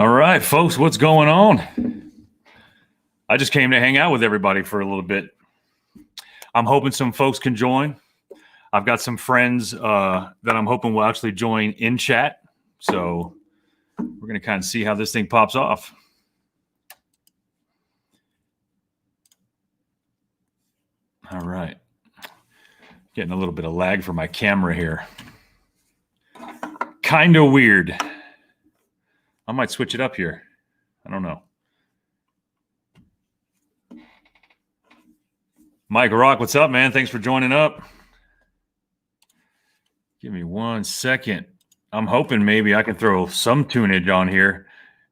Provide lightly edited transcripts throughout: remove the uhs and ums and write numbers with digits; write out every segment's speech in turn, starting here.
All right, folks, what's going on? I just came to hang out with everybody for a little bit. I'm hoping some folks can join. I've got some friends that I'm hoping will actually join in chat. So we're going to kind of see how this thing pops off. All right. Getting a little bit of lag for my camera here. Kind of weird. I might switch it up here. I don't know. Mike Rock, what's up, man? Thanks for joining up. Give me 1 second. I'm hoping maybe I can throw some tunage on here.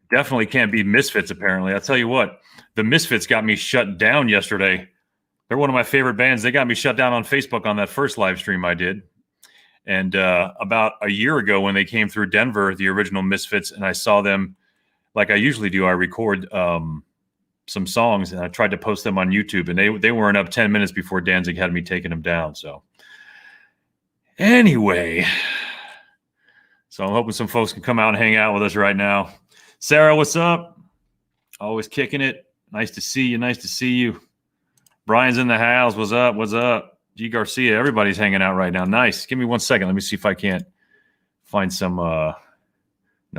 Definitely can't be Misfits, apparently. I'll tell you what, the Misfits got me shut down yesterday. They're one of my favorite bands. They got me shut down on Facebook on that first live stream I did. And about a year ago when they came through Denver, the original Misfits, and I saw them like I usually do, I record some songs, and I tried to post them on YouTube, and they weren't up 10 minutes before Danzig had me taking them down. So anyway, so I'm hoping some folks can come out and hang out with us right now. Sarah, what's up? Always kicking it. Nice to see you. Nice to see you. Brian's in the house. What's up? What's up? G Garcia, everybody's hanging out right now. Nice. Give me 1 second. Let me see if I can't find some. No,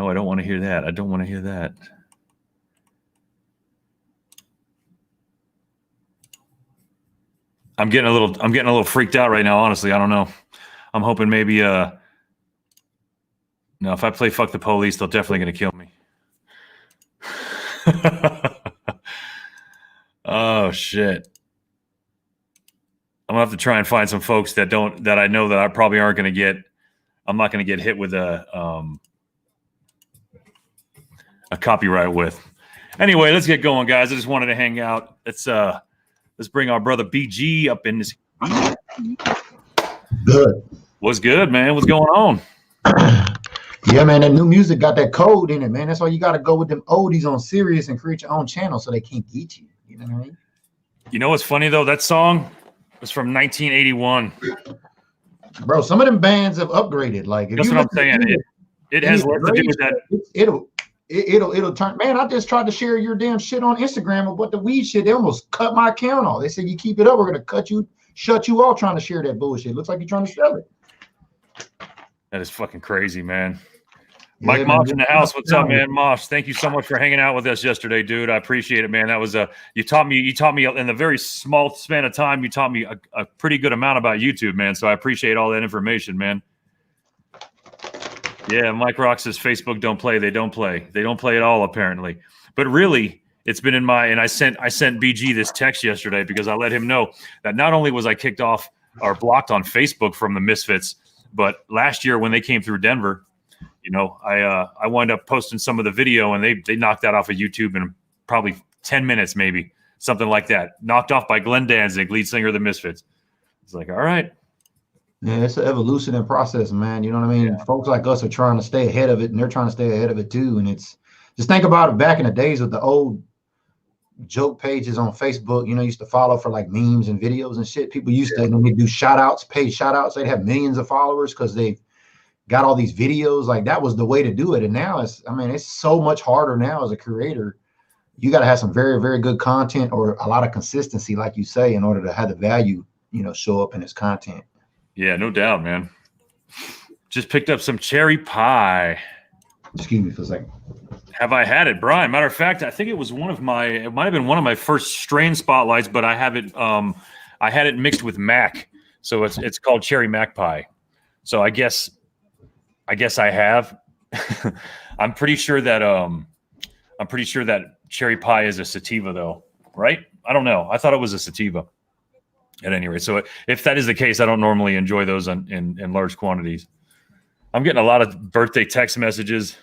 I don't want to hear that. I don't want to hear that. I'm getting a little freaked out right now. Honestly, I don't know. I'm hoping maybe. No, if I play "Fuck the Police," they're definitely going to kill me. Oh shit. I'm gonna have to try and find some folks that I know that I probably aren't gonna get. I'm not gonna get hit with a copyright with. Anyway, let's get going, guys. I just wanted to hang out. Let's bring our brother BG up in this. Good. What's good, man? What's going on? Yeah, man. That new music got that code in it, man. That's why you got to go with them oldies on Sirius and create your own channel so they can't get you. You know what I mean? You know what's funny though? That song was from 1981. Bro, some of them bands have upgraded. Like, that's what I'm saying. It has less to do with that. It'll turn. Man, I just tried to share your damn shit on Instagram about the weed shit. They almost cut my account off. They said you keep it up, we're gonna shut you off trying to share that bullshit. Looks like you're trying to sell it. That is fucking crazy, man. Mike Mosh in the house. What's up, man? Mosh, thank you so much for hanging out with us yesterday, dude. I appreciate it, man. That was you taught me in a very small span of time. You taught me a pretty good amount about YouTube, man. So I appreciate all that information, man. Yeah, Mike Rock says Facebook don't play. They don't play. They don't play at all, apparently. But really, it's been in my and I sent BG this text yesterday because I let him know that not only was I kicked off or blocked on Facebook from the Misfits, but last year when they came through Denver. You know, I wound up posting some of the video, and they knocked that off of YouTube in probably 10 minutes, maybe something like that. Knocked off by Glenn Danzig, lead singer of the Misfits. It's like, all right. Yeah, it's an evolution and process, man. You know what I mean? Yeah. Folks like us are trying to stay ahead of it, and they're trying to stay ahead of it too. And it's just think about it back in the days with the old joke pages on Facebook. You know, used to follow for like memes and videos and shit. People used to when they do shout outs, pay shout outs. They'd have millions of followers because they got all these videos. Like that was the way to do it. And now it's so much harder now as a creator. You got to have some very, very good content or a lot of consistency, like you say, in order to have the value, you know, show up in its content. Yeah, no doubt, man. Just picked up some cherry pie. Excuse me for a second. Have I had it, Brian? Matter of fact, I think it was it might have been one of my first strain spotlights, but I have it, I had it mixed with Mac. So it's called cherry Mac pie. So I guess I have. I'm pretty sure that cherry pie is a sativa though, right? I don't know. I thought it was a sativa. At any rate, so if that is the case, I don't normally enjoy those in large quantities. I'm getting a lot of birthday text messages.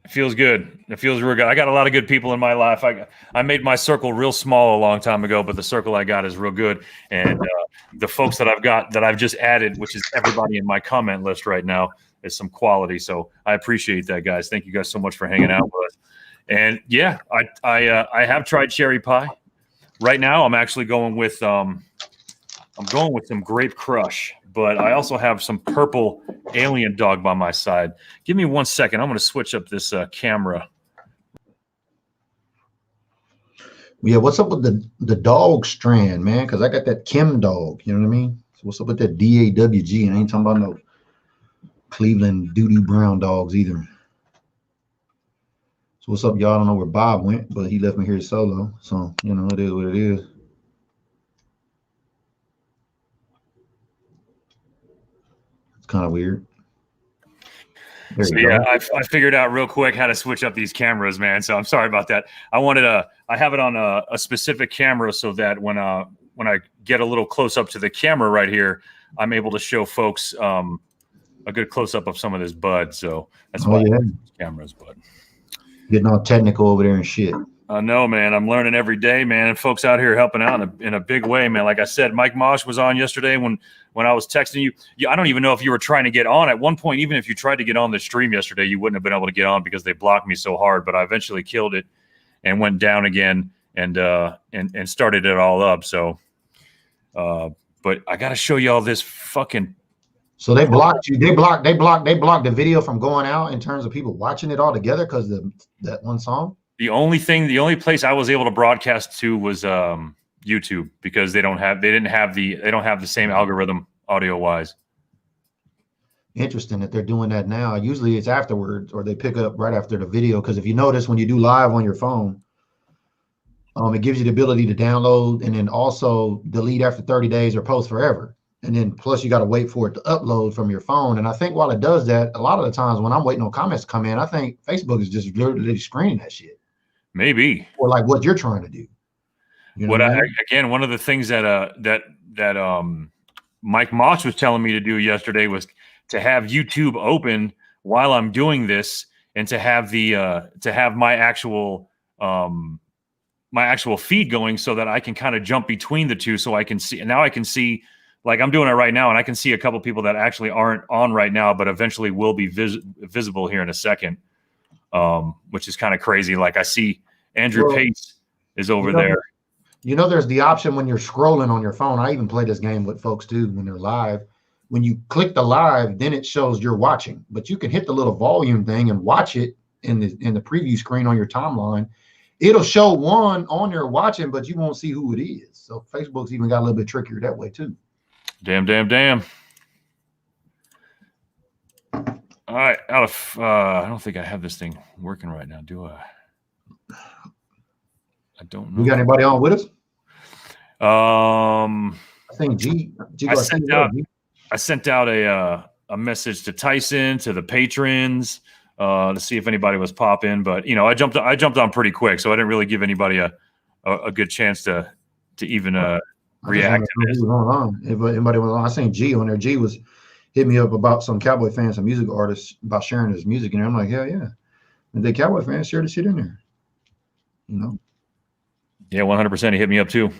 It feels good. It feels real good. I got a lot of good people in my life. I made my circle real small a long time ago, but the circle I got is real good. And the folks that I've just added, which is everybody in my comment list right now, is some quality. So I appreciate that, guys. Thank you guys so much for hanging out with us. And yeah, I have tried cherry pie. Right now, I'm actually going with I'm going with some Grape Crush, but I also have some purple Alien Dog by my side. Give me 1 second. I'm going to switch up this camera. Yeah, what's up with the dog strand, man? Because I got that Kim dog. You know what I mean? So what's up with that DAWG? And I ain't talking about no Cleveland doo-doo brown dogs either. So what's up, y'all? I don't know where Bob went, but he left me here solo. So, you know, it is what it is. It's kind of weird. So yeah, I figured out real quick how to switch up these cameras, man. So I'm sorry about that. I have it on a specific camera so that when I get a little close up to the camera right here, I'm able to show folks a good close up of some of this bud. So that's why cameras, bud. Getting all technical over there and shit. No, man, I'm learning every day, man. And folks out here helping out in a big way, man. Like I said, Mike Mosh was on yesterday when I was texting you. I don't even know if you were trying to get on at one point. Even if you tried to get on the stream yesterday, you wouldn't have been able to get on because they blocked me so hard. But I eventually killed it and went down again and started it all up. So, but I got to show y'all this fucking. So they blocked you. They blocked the video from going out in terms of people watching it all together because that one song. The only place I was able to broadcast to was YouTube because they don't have the same algorithm audio wise. Interesting that they're doing that now. Usually it's afterwards or they pick up right after the video. Because if you notice when you do live on your phone, it gives you the ability to download and then also delete after 30 days or post forever. And then plus you got to wait for it to upload from your phone. And I think while it does that, a lot of the times when I'm waiting on comments to come in, I think Facebook is just literally screening that shit. Maybe. Or like what you're trying to do. You know again, one of the things that Mike Moss was telling me to do yesterday was to have YouTube open while I'm doing this and to have my actual feed going so that I can kind of jump between the two so I can see. And now I can see. Like I'm doing it right now, and I can see a couple people that actually aren't on right now, but eventually will be visible here in a second, which is kind of crazy. Like I see Andrew Pace is over there. You know, there's the option when you're scrolling on your phone. I even play this game with folks too when they're live. When you click the live, then it shows you're watching, but you can hit the little volume thing and watch it in the preview screen on your timeline. It'll show one on there watching, but you won't see who it is. So Facebook's even got a little bit trickier that way too. Damn. All right, I don't think I have this thing working right now, do I? I don't know. We got anybody on with us? I think G I sent out a message to Tyson, to the patrons, to see if anybody was popping, but I jumped on pretty quick, so I didn't really give anybody a good chance to even react to this. If anybody was on, I seen G on there. G was hit me up about some Cowboy fans and music artists about sharing his music, and I'm like, hell yeah. And the Cowboy fans share the shit in there. Yeah, 100%. He hit me up too.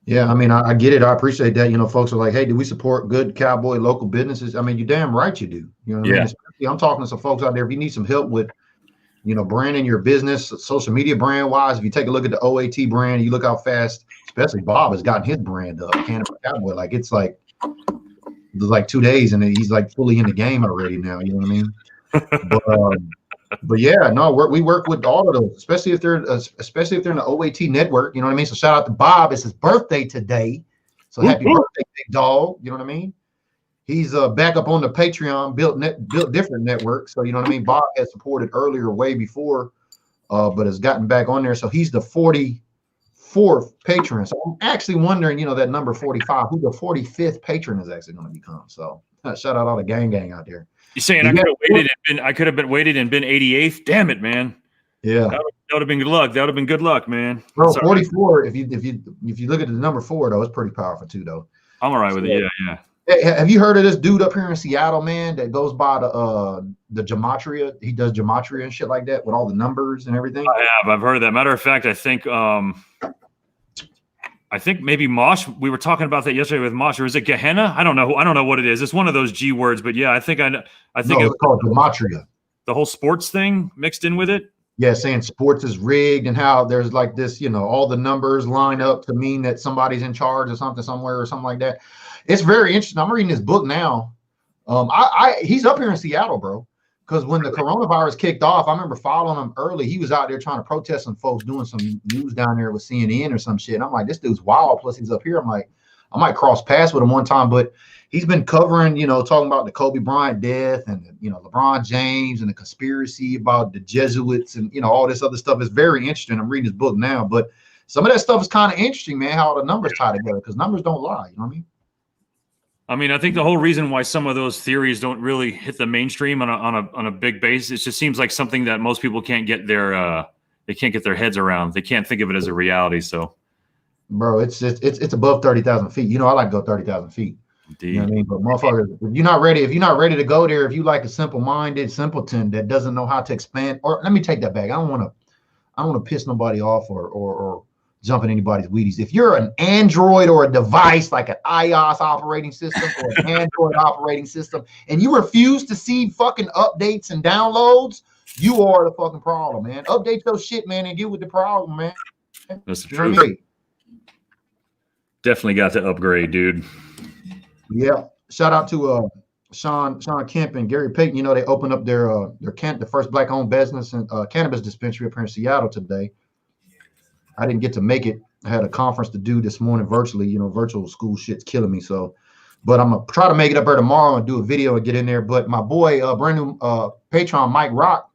Yeah, I mean, I get it. I appreciate that. Folks are like, hey, do we support good Cowboy local businesses? I mean, you're damn right you do. You know what I mean? Especially, I'm talking to some folks out there. If you need some help with, branding your business, social media brand wise, if you take a look at the OAT brand, you look how fast, especially Bob has gotten his brand up, Cannabis Cowboy. Like it's like 2 days and he's like fully in the game already now. You know what I mean? But yeah, no, we work with all of those, especially if they're in the OAT network. You know what I mean? So shout out to Bob. It's his birthday today. So happy birthday, big dog. You know what I mean? He's back up on the Patreon, built different network. So you know what I mean? Bob had supported earlier way before, but has gotten back on there. So he's the 44th patron. So I'm actually wondering, that number 45, who the 45th patron is actually going to become. So shout out all the gang out there. You're saying I could have waited and been 88th? Damn it, man. Yeah. That would have been good luck. That would have been good luck, man. Bro, 44, if you look at the number 4 though, it's pretty powerful too though. I'm all right with it. Yeah. Hey, have you heard of this dude up here in Seattle, man, that goes by the gematria? He does gematria and shit like that with all the numbers and everything. I have. I've heard of that. Matter of fact, I think maybe Mosh. We were talking about that yesterday with Mosh. Or is it Gehenna? I don't know what it is. It's one of those G words, but yeah, I think it's called gematria. The whole sports thing mixed in with it. Yeah, saying sports is rigged and how there's like this, all the numbers line up to mean that somebody's in charge or something somewhere or something like that. It's very interesting. I'm reading this book now. He's up here in Seattle, bro. Because when the coronavirus kicked off, I remember following him early. He was out there trying to protest some folks doing some news down there with CNN or some shit. And I'm like, this dude's wild. Plus, he's up here. I'm like, I might cross paths with him one time, but he's been covering, talking about the Kobe Bryant death and, LeBron James and the conspiracy about the Jesuits and, all this other stuff. Is very interesting. I'm reading his book now, but some of that stuff is kind of interesting, man, how the numbers tie together, because numbers don't lie. You know what I mean? I mean, I think the whole reason why some of those theories don't really hit the mainstream on a big basis, it just seems like something that most people can't get their heads around. They can't think of it as a reality. So, bro, it's above 30,000 feet. I like to go 30,000 feet. Indeed. You know what I mean? But motherfuckers, if you're not ready to go there, if you like a simple-minded simpleton that doesn't know how to expand, or let me take that back. I don't want to piss nobody off or jump in anybody's Wheaties. If you're an Android or a device like an iOS operating system or an Android operating system, and you refuse to see fucking updates and downloads, you are the fucking problem, man. Update your shit, man, and get with the problem, man. That's the truth. Right. Definitely got to upgrade, dude. Yeah. Shout out to Sean Kemp and Gary Payton. They opened up the first black-owned business and cannabis dispensary up here in Seattle today. I didn't get to make it. I had a conference to do this morning virtually. Virtual school shit's killing me. So, but I'm gonna try to make it up there tomorrow and do a video and get in there. But my boy, brand new patron, Mike Rock,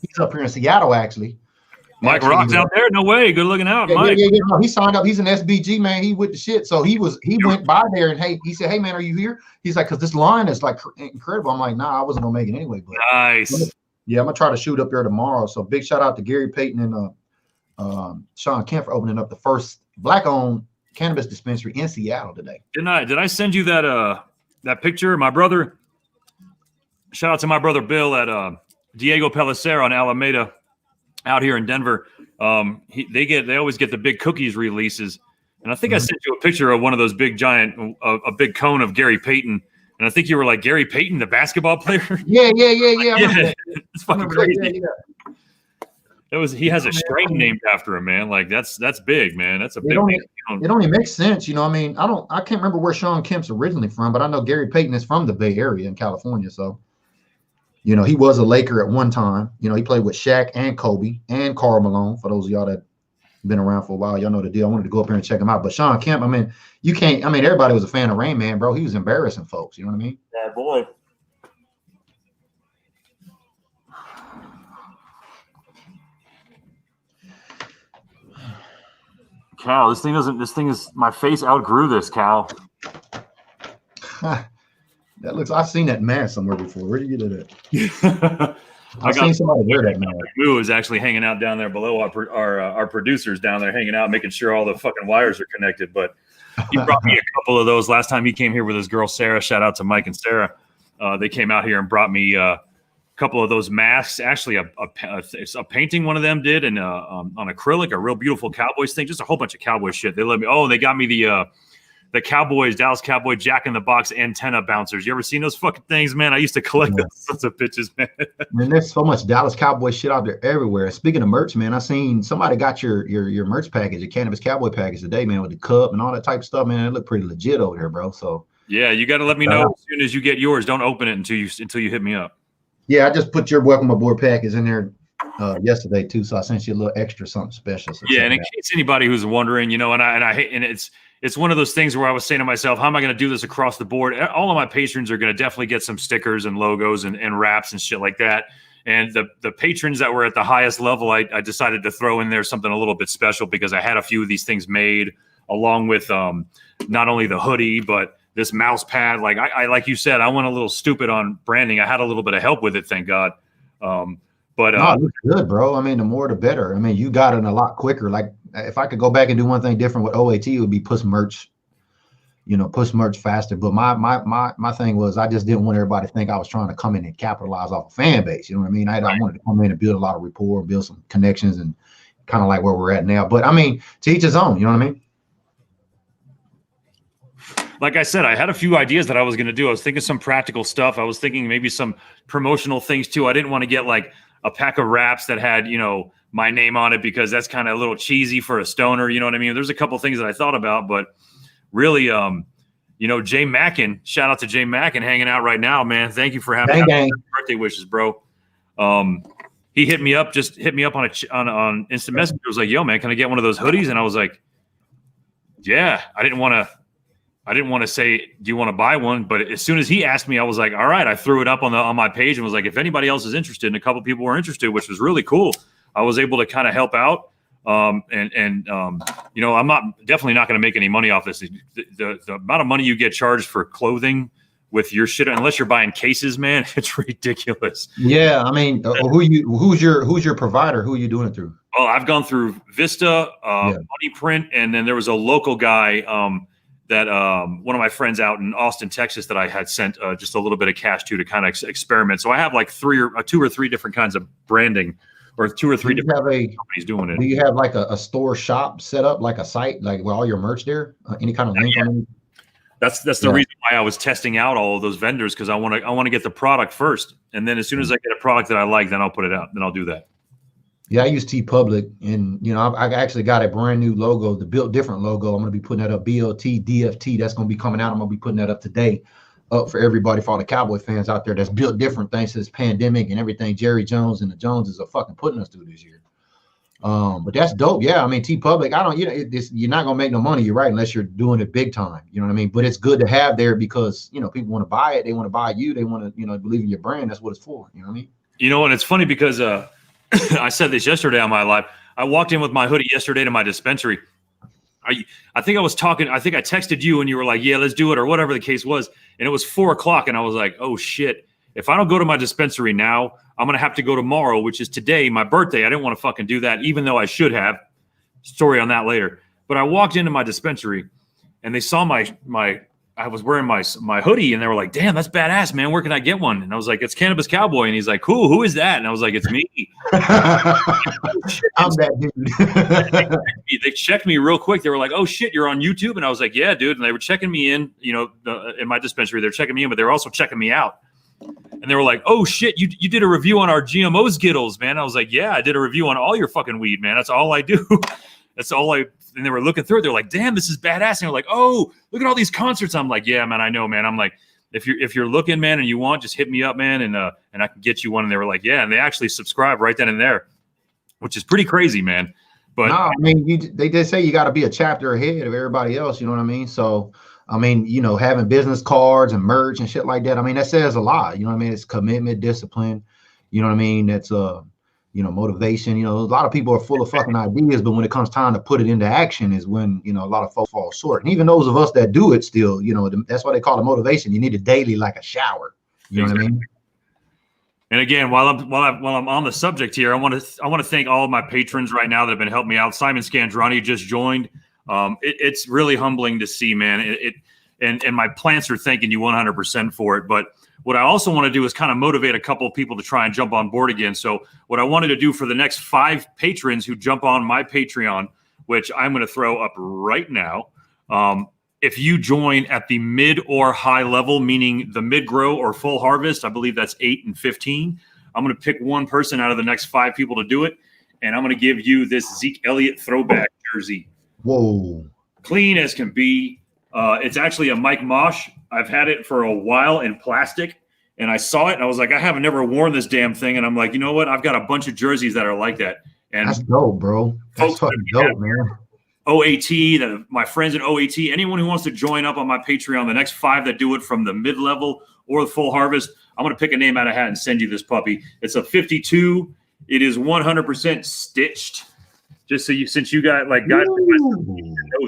he's up here in Seattle actually. Mike Rock's out there? No way. Good looking out, Mike. Yeah. No, he signed up. He's an SBG, man. He with the shit. So he went by there and he said, "Hey man, are you here?" He's like, "Cause this line is like incredible." I'm like, "Nah, I wasn't gonna make it anyway." But nice. I'm gonna try to shoot up there tomorrow. So big shout out to Gary Payton and Sean Kemp for opening up the first black-owned cannabis dispensary in Seattle today. Did I send you that picture? My brother. Shout out to my brother Bill at Diego Pellicero on Alameda, out here in Denver. They always get the big cookies releases, and I think I sent you a picture of one of those big giant, a big cone of Gary Payton, and I think you were like, Gary Payton, the basketball player. Yeah. It's fucking crazy. Yeah. He has a strain named after him, man. Like that's big, man. That's a big. It only makes sense, I mean, I can't remember where Sean Kemp's originally from, but I know Gary Payton is from the Bay Area in California. So, he was a Laker at one time. He played with Shaq and Kobe and Karl Malone. For those of y'all that been around for a while, y'all know the deal. I wanted to go up here and check him out. But Sean Kemp, I mean, everybody was a fan of Rain Man, bro. He was embarrassing folks. You know what I mean? Yeah, boy. Cal, this thing is my face outgrew this, Cal. I've seen that mask somewhere before. Where did you get it? I've seen somebody wear that mask. Moo is actually hanging out down there below our producers down there hanging out, making sure all the fucking wires are connected. But he brought me a couple of those last time he came here with his girl Sarah. Shout out to Mike and Sarah. They came out here and brought me a couple of those masks. Actually, a painting one of them did, and on acrylic, a real beautiful Cowboys thing. Just a whole bunch of Cowboy shit. They let me. Oh, they got me the Cowboys, Dallas Cowboy Jack in the Box antenna bouncers. You ever seen those fucking things, man? I used to collect those sorts of bitches, man. Man, there's so much Dallas Cowboy shit out there everywhere. Speaking of merch, man, I seen somebody got your merch package, your Cannabis Cowboy package today, man, with the cup and all that type of stuff, man. It looked pretty legit over there, bro. So yeah, you got to let me know as soon as you get yours. Don't open it until you hit me up. Yeah, I just put your welcome aboard package in there yesterday too, so I sent you a little extra something special. So yeah, and in case anybody who's wondering, I hate, and it's one of those things where I was saying to myself, how am I going to do this across the board? All of my patrons are going to definitely get some stickers and logos and wraps and shit like that. And the patrons that were at the highest level, I decided to throw in there something a little bit special because I had a few of these things made along with not only the hoodie, but this mouse pad. Like I like you said, I went a little stupid on branding. I had a little bit of help with it, thank God. But no, it looks good, bro. I mean, the more the better. I mean, you got it a lot quicker. Like if I could go back and do one thing different with OAT, it would be push merch faster. But my thing was I just didn't want everybody to think I was trying to come in and capitalize off a fan base. You know what I mean? I wanted to come in and build a lot of rapport, build some connections, and kind of like where we're at now. But I mean, to each his own. You know what I mean? Like I said, I had a few ideas that I was going to do. I was thinking some practical stuff. I was thinking maybe some promotional things too. I didn't want to get like a pack of wraps that had, my name on it, because that's kind of a little cheesy for a stoner. You know what I mean? There's a couple things that I thought about, but really, Jay Mackin, shout out to Jay Mackin hanging out right now, man. Thank you for having birthday wishes, bro. He hit me up on instant messenger. He was like, yo, man, can I get one of those hoodies? And I was like, yeah. I didn't want to say, do you want to buy one? But as soon as he asked me, I was like, all right. I threw it up on my page and was like, if anybody else is interested, and a couple people were interested, which was really cool. I was able to kind of help out. I'm definitely not going to make any money off this. The amount of money you get charged for clothing with your shit, unless you're buying cases, man, it's ridiculous. Yeah, I mean, who's your provider? Who are you doing it through? Well, I've gone through Vista, Money Print, and then there was a local guy that one of my friends out in Austin, Texas, that I had sent just a little bit of cash to kind of experiment. So I have like two or three different kinds of branding, or two or three different companies doing it. Do you have like a store shop set up, like a site, like with all your merch there? Any kind of link on it? That's the reason why I was testing out all of those vendors, because I want to get the product first, and then as soon as I get a product that I like, then I'll put it out. Then I'll do that. Yeah, I use TeePublic, and I actually got a brand new logo, the Built Different logo. I'm going to be putting that up, BLT DFT. That's going to be coming out. I'm going to be putting that up today, up for everybody, for all the Cowboy fans out there. That's built different thanks to this pandemic and everything Jerry Jones and the Joneses are fucking putting us through this year. But that's dope. Yeah, I mean, TeePublic, you're not gonna make no money. You're right, unless you're doing it big time. You know what I mean? But it's good to have there, because people want to buy it. They want to buy you. They want to believe in your brand. That's what it's for. You know what I mean? And it's funny because I said this yesterday on my live. I walked in with my hoodie yesterday to my dispensary. I think I was talking. I think I texted you and you were like, "Yeah, let's do it," or whatever the case was. And it was 4:00, and I was like, "Oh shit! If I don't go to my dispensary now, I'm going to have to go tomorrow, which is today, my birthday." I didn't want to fucking do that, even though I should have. Story on that later. But I walked into my dispensary and they saw I was wearing my hoodie, and they were like, "Damn, that's badass, man. Where can I get one?" And I was like, "It's Cannabis Cowboy." And he's like, "Cool, who is that?" And I was like, "It's me." I'm that dude. They checked me real quick. They were like, "Oh shit, you're on YouTube?" And I was like, "Yeah, dude." And they were checking me in, in my dispensary. They're checking me in, but they were also checking me out. And they were like, "Oh shit, you did a review on our GMO Skittles, man." I was like, "Yeah, I did a review on all your fucking weed, man. That's all I do." And they were looking through it. They're like, "Damn, this is badass." And they're like, "Oh, look at all these concerts." I'm like, "Yeah, man, I know, man." I'm like, if you're looking, man, and you want, just hit me up, man, and I can get you one." And they were like, "Yeah." And they actually subscribed right then and there, which is pretty crazy, man. But no, I mean, they did say you got to be a chapter ahead of everybody else. You know what I mean? So, I mean, having business cards and merch and shit like that, I mean, that says a lot. You know what I mean? It's commitment, discipline. You know what I mean? That's motivation. A lot of people are full of fucking ideas, but when it comes time to put it into action is when, a lot of folks fall short. And even those of us that do it still, that's why they call it motivation. You need it daily, like a shower. You know what I mean? And again, while I'm on the subject here, I want to thank all of my patrons right now that have been helping me out. Simon Scandroni just joined. It's really humbling to see, man. And my plants are thanking you 100% for it. But what I also want to do is kind of motivate a couple of people to try and jump on board again. So what I wanted to do for the next 5 patrons who jump on my Patreon, which I'm going to throw up right now, if you join at the mid or high level, meaning the mid grow or full harvest, I believe that's 8 and 15. I'm going to pick one person out of the next 5 people to do it, and I'm going to give you this Zeke Elliott throwback jersey. Whoa. Clean as can be. It's actually a Mike Mosh. I've had it for a while in plastic, and I saw it, and I was like, I haven't never worn this damn thing. And I'm like, you know what? I've got a bunch of jerseys that are like that. And that's dope, bro. That's fucking dope, man. OAT, my friends at OAT, anyone who wants to join up on my Patreon, the next 5 that do it from the mid-level or the full harvest, I'm going to pick a name out of hat and send you this puppy. It's a 52. It is 100% stitched. Just so since you guys know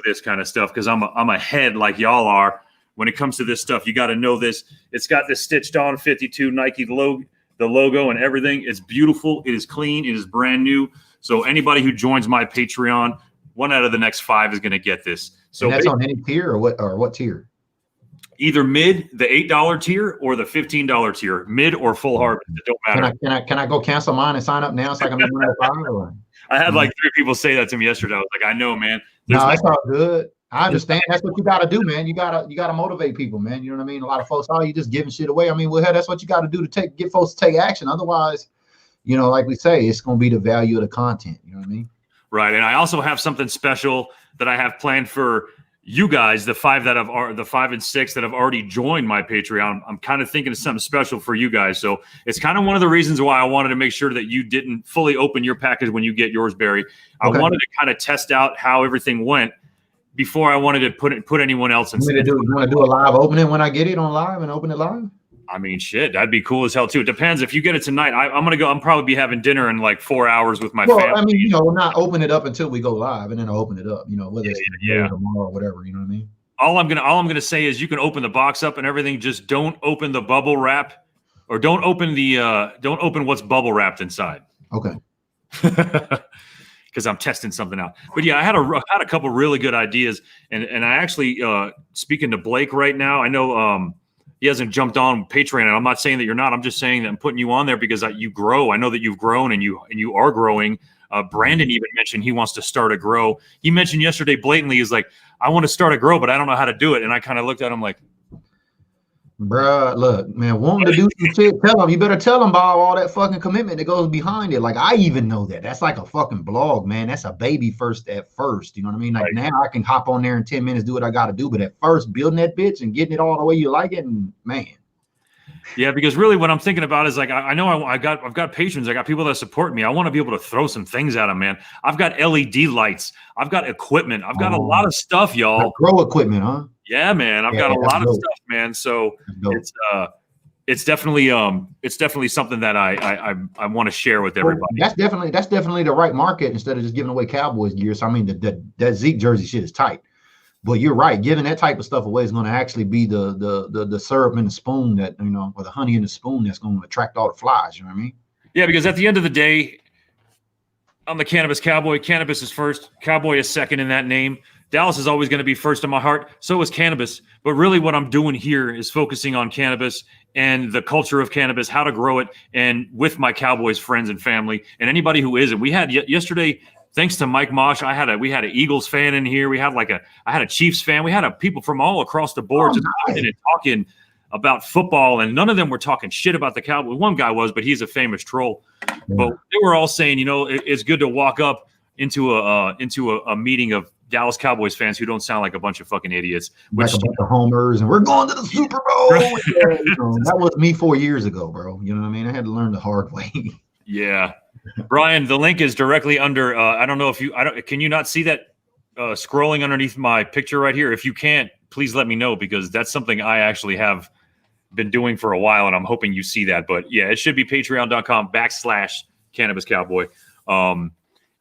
this kind of stuff, because I'm a head like y'all are when it comes to this stuff. You got to know this. It's got this stitched on 52 Nike the logo and everything. It's beautiful. It is clean. It is brand new. So anybody who joins my Patreon, 1 out of the next 5 is going to get this. So and that's on any tier or what tier? Either mid, the $8 tier, or the $15 tier, mid or full harvest. It don't matter. Can I go cancel mine and sign up now so I can be 1 out of 5? I had like 3 people say that to me yesterday. I was like, I know, man. No, it's all good. I understand. That's what you got to do, man. You gotta motivate people, man. You know what I mean? A lot of folks, you just giving shit away. I mean, well, hell, that's what you got to do to get folks to take action. Otherwise, you know, like we say, it's going to be the value of the content. You know what I mean? Right. And I also have something special that I have planned for you guys, the 5 and 6 that have already joined my Patreon. I'm kind of thinking of something special for you guys. So it's kind of one of the reasons why I wanted to make sure that you didn't fully open your package when you get yours, Barry. I wanted to kind of test out how everything went before I wanted to put anyone else in. You want to do a live opening when I get it on live and open it live? I mean, shit, that'd be cool as hell too. It depends. If you get it tonight, I'm gonna go. I'm probably be having dinner in like 4 hours with my family. I mean, you know, we'll not open it up until we go live, and then I'll open it up. You know, whether it's tomorrow or whatever. You know what I mean? All I'm gonna say is you can open the box up and everything. Just don't open the bubble wrap, or don't open what's bubble wrapped inside. Okay. Because I'm testing something out. But yeah, I had a couple really good ideas, and I actually speaking to Blake right now. I know he hasn't jumped on Patreon, and I'm not saying that you're not. I'm just saying that I'm putting you on there because you grow. I know that you've grown and you are growing. Brandon even mentioned he wants to start a grow. He mentioned yesterday blatantly, he's like, I want to start a grow, but I don't know how to do it. And I kind of looked at him like, bruh, look, man, wanting to do some shit, tell him. You better tell him about all that fucking commitment that goes behind it. Like, I even know that. That's like a fucking blog, man. That's a baby first at first. You know what I mean? Like, now I can hop on there in 10 minutes, do what I got to do. But at first, building that bitch and getting it all the way you like it, and man. Yeah, because really what I'm thinking about is like, I know I've got patrons. I got people that support me. I want to be able to throw some things at them, man. I've got LED lights. I've got equipment. I've got a lot of stuff, y'all. Like grow equipment, huh? Yeah, man. I've got a lot of stuff, man. So it's definitely something that I want to share with everybody. That's definitely the right market instead of just giving away Cowboys gear. So I mean, that Zeke jersey shit is tight. But you're right, giving that type of stuff away is going to actually be the syrup in the spoon that, you know, or the honey in the spoon that's going to attract all the flies. You know what I mean? Yeah, because at the end of the day, I'm the Cannabis Cowboy. Cannabis is first. Cowboy is second in that name. Dallas is always going to be first in my heart. So is cannabis. But really what I'm doing here is focusing on cannabis and the culture of cannabis, how to grow it, and with my Cowboys friends and family and anybody who isn't. We had yesterday, thanks to Mike Mosh, we had an Eagles fan in here. I had a Chiefs fan. We had people from all across the board talking about football, and none of them were talking shit about the Cowboys. One guy was, but he's a famous troll. Yeah. But they were all saying, you know, it's good to walk up into a meeting of Dallas Cowboys fans who don't sound like a bunch of fucking idiots. Like a bunch of homers, and we're going to the Super Bowl. That was me 4 years ago, bro. You know what I mean? I had to learn the hard way. Yeah. Brian, the link is directly under. I don't know if can you not see that scrolling underneath my picture right here? If you can't, please let me know, because that's something I actually have been doing for a while, and I'm hoping you see that. But yeah, it should be patreon.com/Cannabis Cowboy.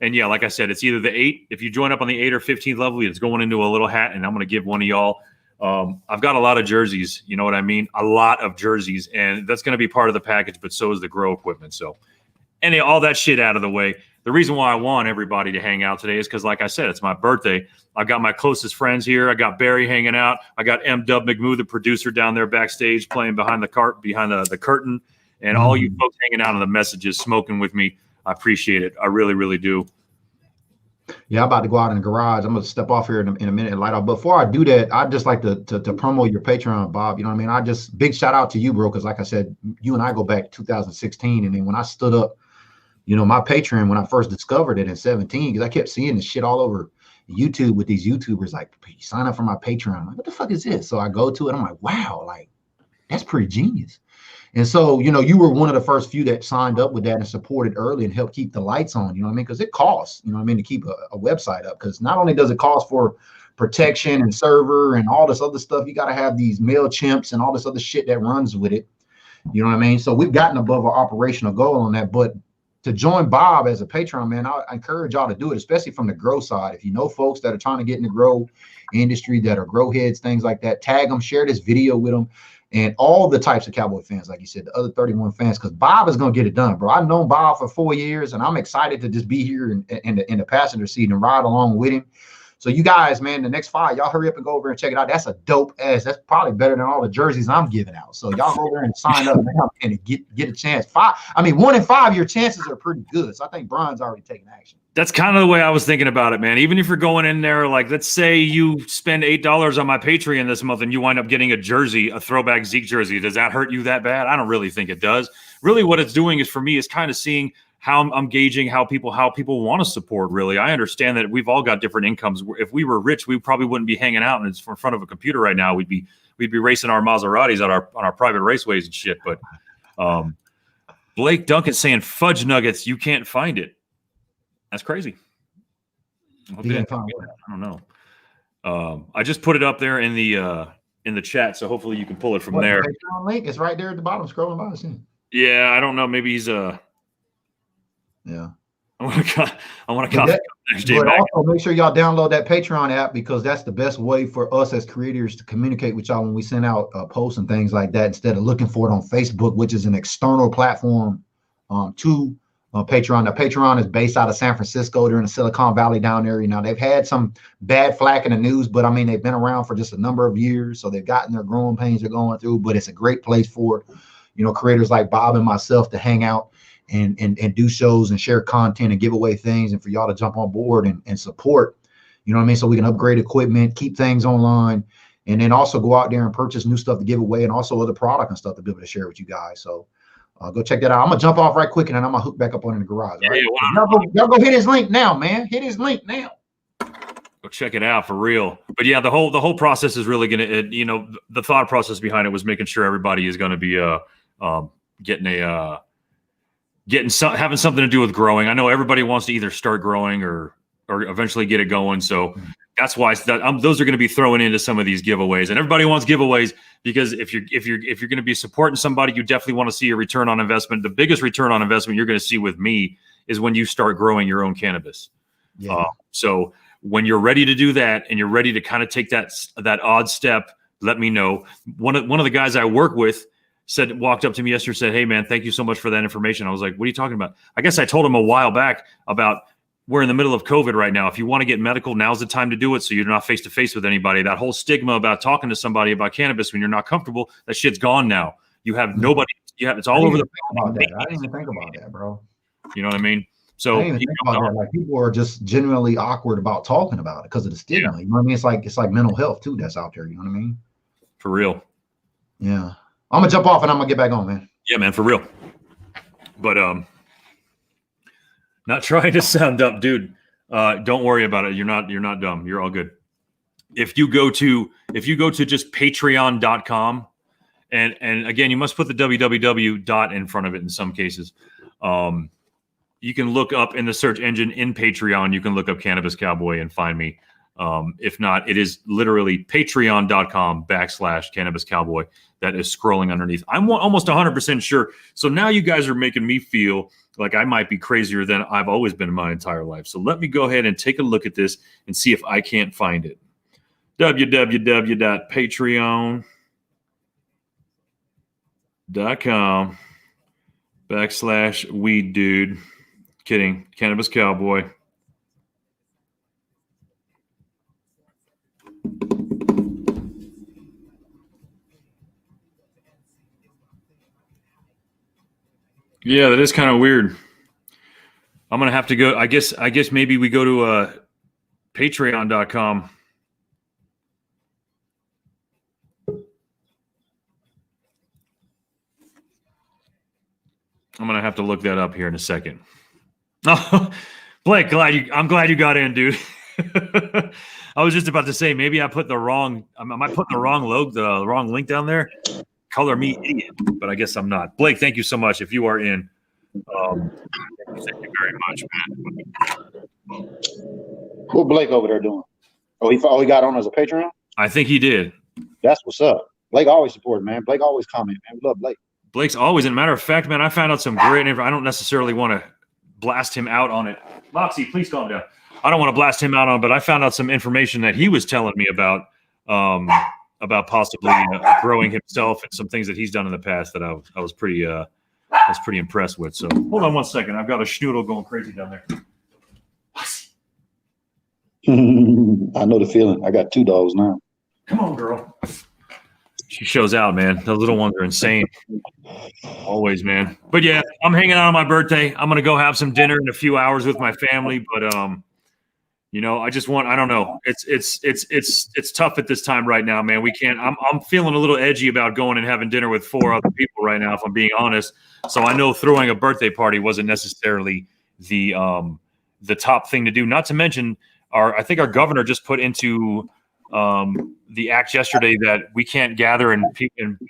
And yeah, like I said, it's either the 8. If you join up on the 8 or 15th level, it's going into a little hat, and I'm going to give one of y'all. I've got a lot of jerseys. You know what I mean? A lot of jerseys, and that's going to be part of the package. But so is the grow equipment. So. And all that shit out of the way. The reason why I want everybody to hang out today is because, like I said, it's my birthday. I've got my closest friends here. I got Barry hanging out. I got M. Dub McMoo, the producer, down there backstage playing behind the curtain. And all you folks hanging out on the messages, smoking with me. I appreciate it. I really, really do. Yeah, I'm about to go out in the garage. I'm going to step off here in a minute and light off. Before I do that, I'd just like to promo your Patreon, Bob. You know what I mean? Big shout out to you, bro, because like I said, you and I go back to 2016. And then when I stood up, you know, my Patreon, when I first discovered it in 17, because I kept seeing this shit all over YouTube with these YouTubers like, sign up for my Patreon. I'm like, what the fuck is this? So I go to it. I'm like, wow, like, that's pretty genius. And so, you know, you were one of the first few that signed up with that and supported early and helped keep the lights on, you know what I mean? Because it costs, you know what I mean, to keep a website up. Because not only does it cost for protection and server and all this other stuff, you got to have these MailChimps and all this other shit that runs with it. You know what I mean? So we've gotten above our operational goal on that. But to join Bob as a Patreon, man, I encourage y'all to do it, especially from the grow side. If you know folks that are trying to get in the grow industry, that are grow heads, things like that, tag them, share this video with them, and all the types of Cowboy fans, like you said, the other 31 fans, because Bob is going to get it done, bro. I've known Bob for 4 years, and I'm excited to just be here in the passenger seat and ride along with him. So you guys, man, the next 5, y'all hurry up and go over and check it out. That's a dope ass. That's probably better than all the jerseys I'm giving out. So y'all go over and sign up now and get a chance. 1 in 5, your chances are pretty good. So I think Brian's already taken action. That's kind of the way I was thinking about it, man. Even if you're going in there, like, let's say you spend $8 on my Patreon this month and you wind up getting a jersey, a throwback Zeke jersey. Does that hurt you that bad? I don't really think it does. Really, what it's doing is, for me, is kind of seeing how I'm gauging how people want to support. Really, I understand that we've all got different incomes. If we were rich, we probably wouldn't be hanging out in front of a computer right now. We'd be racing our Maseratis on our private raceways and shit. But Blake Duncan saying fudge nuggets, you can't find it. That's crazy. I don't know. I just put it up there in the chat, so hopefully you can pull it from there. The Patreon link is right there at the bottom, scrolling by. Yeah, I don't know. Maybe he's yeah. I want to copy next day. But also make sure y'all download that Patreon app, because that's the best way for us as creators to communicate with y'all when we send out posts and things like that, instead of looking for it on Facebook, which is an external platform to Patreon. Now, Patreon is based out of San Francisco. They're in the Silicon Valley down there. Now, they've had some bad flack in the news, but I mean, they've been around for just a number of years, so they've gotten their growing pains they're going through. But it's a great place for, creators like Bob and myself to hang out and do shows and share content and give away things, and for y'all to jump on board and support. You know what I mean? So we can upgrade equipment, keep things online, and then also go out there and purchase new stuff to give away, and also other product and stuff to be able to share with you guys. So go check that out. I'm gonna jump off right quick, and then I'm gonna hook back up on in the garage. Right? Y'all go hit his link now, man. Hit his link now. Go check it out for real. But yeah, the whole process is really gonna, the thought process behind it was making sure everybody is gonna be having something to do with growing. I know everybody wants to either start growing or eventually get it going. So that's why those are going to be thrown into some of these giveaways, and everybody wants giveaways, because if you're going to be supporting somebody, you definitely want to see a return on investment. The biggest return on investment you're going to see with me is when you start growing your own cannabis. Yeah. So when you're ready to do that, and you're ready to kind of take that odd step, let me know. One of the guys I work with walked up to me yesterday and said, "Hey man, thank you so much for that information." I was like, "What are you talking about?" I guess I told him a while back about, we're in the middle of COVID right now. If you want to get medical, now's the time to do it, so you're not face to face with anybody. That whole stigma about talking to somebody about cannabis when you're not comfortable, that shit's gone now. You have nobody. It's all over the. I didn't even think about that, bro. You know what I mean? So I didn't even think about that. Like, people are just genuinely awkward about talking about it because of the stigma. Yeah. You know what I mean? It's like mental health too that's out there. You know what I mean? For real. Yeah. I'm gonna jump off and I'm gonna get back on, man. Yeah, man, for real. But not trying to sound dumb, dude. Don't worry about it. You're not dumb. You're all good. If you go to just patreon.com, and again, you must put the www dot in front of it in some cases. You can look up in the search engine in Patreon, you can look up Cannabis Cowboy and find me. If not, it is literally patreon.com/Cannabis Cowboy that is scrolling underneath. I'm almost 100% sure. So now you guys are making me feel like I might be crazier than I've always been in my entire life. So let me go ahead and take a look at this and see if I can't find it. www.patreon.com/weed dude. Kidding. Cannabis Cowboy. Yeah, that is kind of weird. I'm gonna have to go. I guess maybe we go to patreon.com. I'm gonna have to look that up here in a second. Oh, Blake, I'm glad you got in, dude. I was just about to say, maybe I put the wrong. I might put the wrong the wrong link down there. Color me idiot, but I guess I'm not. Blake, thank you so much. If you are in, thank you very much, man. What Blake over there doing? Oh, he got on as a Patreon? I think he did. That's what's up. Blake always supported, man. Blake always comment, man. We love Blake. Blake's always, and matter of fact, man, I found out some great info. I don't necessarily want to blast him out on it. Moxie, please calm down. I don't want to blast him out on it, but I found out some information that he was telling me about possibly growing himself and some things that he's done in the past that I was pretty impressed with. So hold on one second. I've got a schnoodle going crazy down there. I know the feeling. I got 2 dogs now. Come on, girl. She shows out, man. The little ones are insane. Always, man. But yeah, I'm hanging out on my birthday. I'm gonna go have some dinner in a few hours with my family. But I just want. I don't know. It's tough at this time right now, man. We can't. I'm feeling a little edgy about going and having dinner with 4 other people right now, if I'm being honest. So I know throwing a birthday party wasn't necessarily the top thing to do. Not to mention, I think our governor just put into the act yesterday that we can't gather in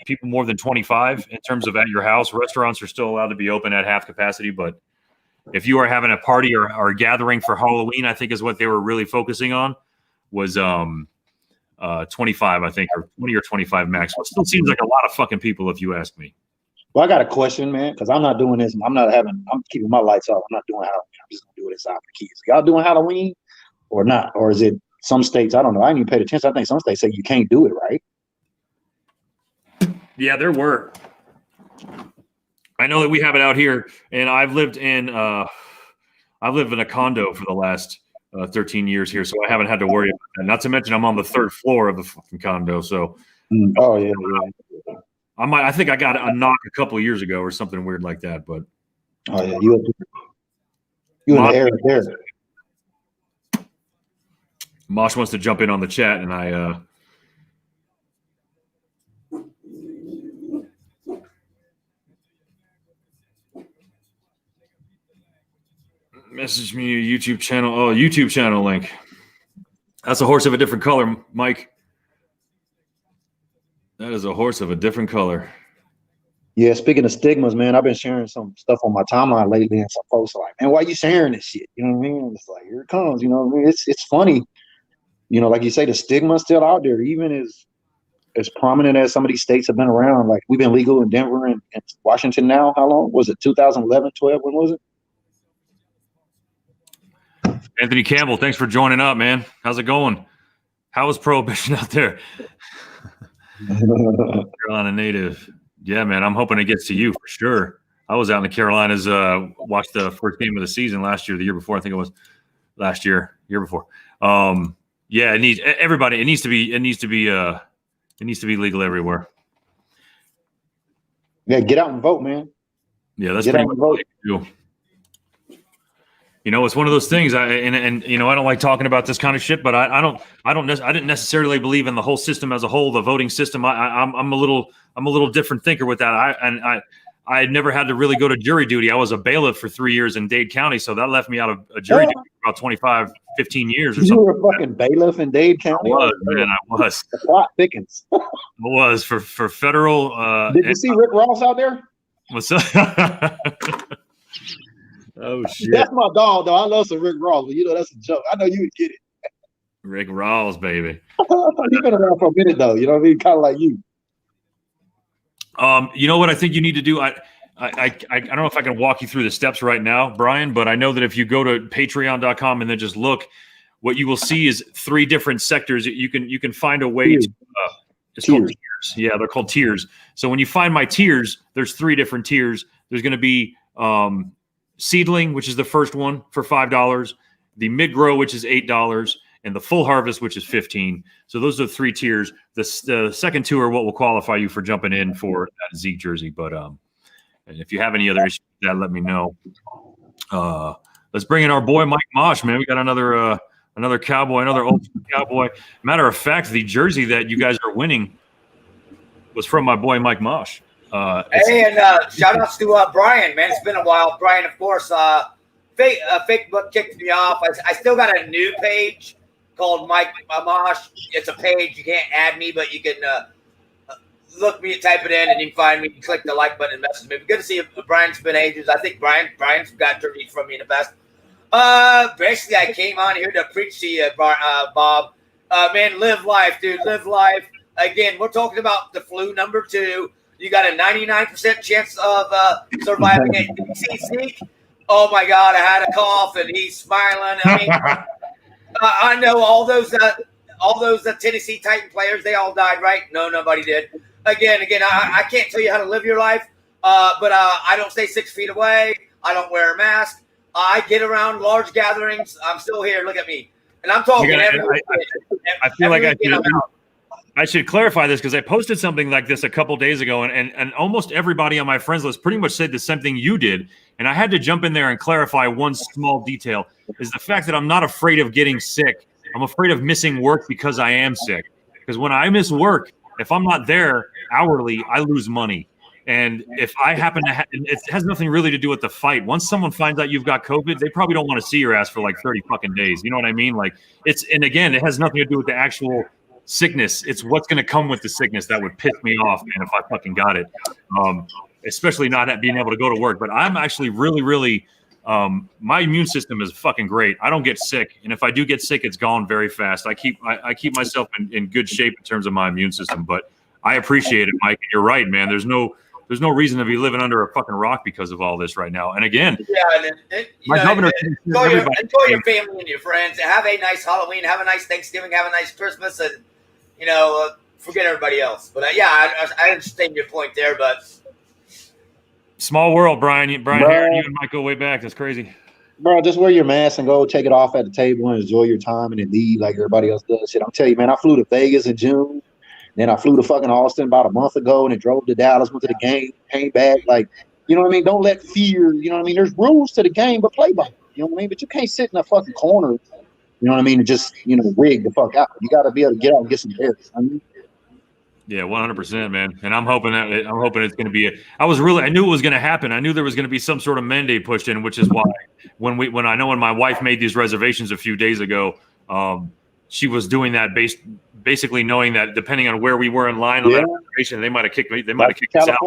people more than 25 in terms of at your house. Restaurants are still allowed to be open at half capacity, but if you are having a party or a gathering for Halloween, I think is what they were really focusing on, was 25, I think, or 20 or 25 max. It still seems like a lot of fucking people, if you ask me. Well, I got a question, man, because I'm not doing this. I'm keeping my lights off. I'm not doing Halloween. I'm just going to do it inside for kids. Y'all doing Halloween or not? Or is it some states? I don't know. I ain't even paid attention. I think some states say you can't do it, right? Yeah, there were. I know that we have it out here, and I've lived in a condo for the last 13 years here, so I haven't had to worry about that. Not to mention, I'm on the 3rd floor of the fucking condo, so. Oh yeah. I think I got a knock a couple of years ago or something weird like that, but. Oh yeah, you in the air there. Mosh wants to jump in on the chat, and I message me your YouTube channel. Oh, YouTube channel link. That's a horse of a different color, Mike. That is a horse of a different color. Yeah, speaking of stigmas, man, I've been sharing some stuff on my timeline lately, and some folks are like, man, why you sharing this shit? You know what I mean? It's like, here it comes, you know what I mean? It's funny. You know, like you say, the stigma's still out there, even as prominent as some of these states have been around. Like, we've been legal in Denver and Washington now. How long? Was it 2011, 12? When was it? Anthony Campbell, thanks for joining up, man. How's it going? How is prohibition out there? Carolina native. Yeah, man, I'm hoping it gets to you for sure. I was out in the Carolinas, watched the first game of the season last year, the year before. I think it was last year before. Yeah, it needs everybody. It needs to be legal everywhere. Yeah, get out and vote, man. Yeah, that's pretty much what you do. You know, it's one of those things. I don't like talking about this kind of shit, but I didn't necessarily believe in the whole system as a whole, the voting system. I'm a little different thinker with that. I had never had to really go to jury duty. I was a bailiff for 3 years in Dade County, so that left me out of a jury duty for about 25, 15 years or something. You were a fucking bailiff in Dade County? I was. The plot thickens. I was for federal. Did you see Rick Ross out there? What's up? Oh shit! That's my dog, though. I love some Rick Ross, but that's a joke. I know you would get it. Rick Ross, baby. He's been around for a minute, though. You know what I mean? Kind of like you. You know what I think you need to do? I don't know if I can walk you through the steps right now, Brian, but I know that if you go to patreon.com and then just look, what you will see is 3 different sectors. You can find a way to it's called tiers. Yeah, they're called tiers. So when you find my tiers, there's 3 different tiers. There's going to be seedling, which is the first one for $5, the mid-grow, which is $8, and the full harvest, which is $15. So those are the 3 tiers. The second 2 are what will qualify you for jumping in for that Zeke jersey. But and if you have any other issues with that, let me know. Let's bring in our boy Mike Mosh, man. We got another cowboy, another old cowboy. Matter of fact, the jersey that you guys are winning was from my boy Mike Mosh. Hey, and shout outs to Brian, man. It's been a while. Brian, of course, Facebook kicked me off. I still got a new page called Mike Mosh. It's a page. You can't add me, but you can look me, type it in, and you can find me. You can click the like button and message me. Good to see you. Brian's been ages. I think Brian's got jerseys from me in the best. Basically, I came on here to preach to you, Bob. Man, live life, dude. Live life. Again, we're talking about the flu number 2. You got a 99% chance of surviving a DCC. Oh my God, I had a cough and he's smiling. I mean, I know all those Tennessee Titan players. They all died, right? No, nobody did. Again, I can't tell you how to live your life, but I don't stay 6 feet away. I don't wear a mask. I get around large gatherings. I'm still here. Look at me, and I'm talking every weekend. I feel like I I should clarify this because I posted something like this a couple days ago, and almost everybody on my friends list pretty much said the same thing you did. And I had to jump in there and clarify one small detail, is the fact that I'm not afraid of getting sick. I'm afraid of missing work because I am sick. Because when I miss work, if I'm not there hourly, I lose money. And if I happen to it has nothing really to do with the fight. Once someone finds out you've got COVID, they probably don't want to see your ass for like 30 fucking days. You know what I mean? Like and again, it has nothing to do with the actual sickness. It's what's going to come with the sickness that would piss me off, man, if I fucking got it. Especially not being able to go to work. But I'm actually really, really, my immune system is fucking great. I don't get sick. And if I do get sick, it's gone very fast. I keep myself in good shape in terms of my immune system, but I appreciate it, Mike. You're right, man. There's no reason to be living under a fucking rock because of all this right now. And again, my governor, enjoy your family and your friends. Have a nice Halloween. Have a nice Thanksgiving. Have a nice Christmas, and forget everybody else. But I understand your point there. But small world, Brian. Harron, you and Mike go way back. That's crazy. Bro, just wear your mask and go take it off at the table and enjoy your time and then leave like everybody else does. Shit, I'm telling you, man. I flew to Vegas in June. Then I flew to fucking Austin about a month ago and then drove to Dallas, went to the game, came back. Like, you know what I mean? Don't let fear, you know what I mean? There's rules to the game, but play by it. You know what I mean? But you can't sit in a fucking corner, you know what I mean, and just, rig the fuck out. You got to be able to get out and get some air. I mean, yeah, 100%, man. And I'm hoping it's going to be I knew it was going to happen. I knew there was going to be some sort of mandate pushed in, which is why when my wife made these reservations a few days ago, she was doing that basically knowing that depending on where we were in line on that reservation, they might have kicked me. They might have kicked us out.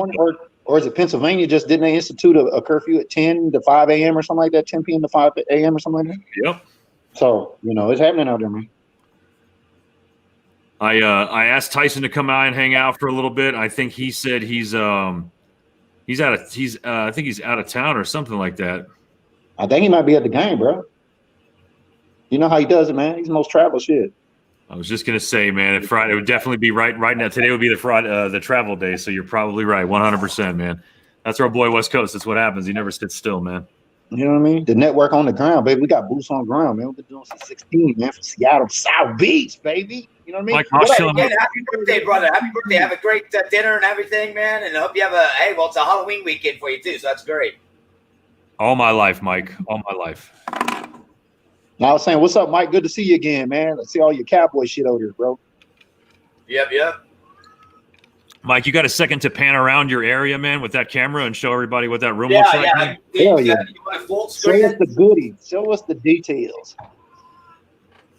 Or is it Pennsylvania? Didn't they institute a curfew at 10 to 5 a.m. or something like that? 10 p.m. to 5 a.m. or something like that? Yep. So, it's happening out there, man. I asked Tyson to come out and hang out for a little bit. I think he said he's out of town or something like that. I think he might be at the game, bro. You know how he does it, man. He's the most travel shit. I was just gonna say, man, Friday it would definitely be right now. Today would be the travel day, so you're probably right, 100%, man. That's our boy West Coast. That's what happens. He never sits still, man. You know what I mean? The network on the ground, baby. We got boots on the ground, man. We've been doing since 16, man, from Seattle to South Beach, baby. You know what I mean? Again, happy birthday, brother. Happy birthday. Have a great dinner and everything, man. And I hope you have it's a Halloween weekend for you, too, so that's great. All my life, Mike. All my life. Now I was saying, what's up, Mike? Good to see you again, man. I see all your cowboy shit over here, bro. Yep. Mike, you got a second to pan around your area, man, with that camera and show everybody what that room looks like? Hell yeah. Show us the goodies. Show us the details.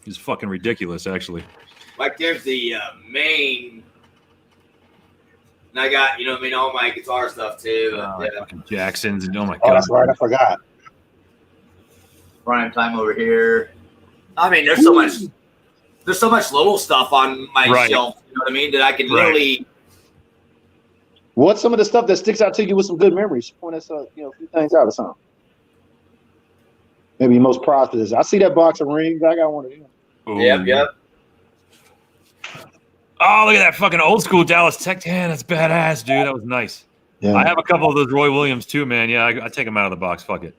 It's fucking ridiculous, actually. Mike, there's the main. And I got, all my guitar stuff, too. Fucking Jacksons. And oh, my God. Oh, that's right. I forgot. Prime time over here. I mean, there's so much little stuff on my shelf, you know what I mean, that I can literally. What's some of the stuff that sticks out to you with some good memories? Point us a few things out or something. Maybe your most prized possession. I see that box of rings. I got one of them. Ooh. Yep. Oh, look at that fucking old school Dallas Tech tan. That's badass, dude. That was nice. Yeah. I have a couple of those Roy Williams too, man. Yeah, I take them out of the box. Fuck it.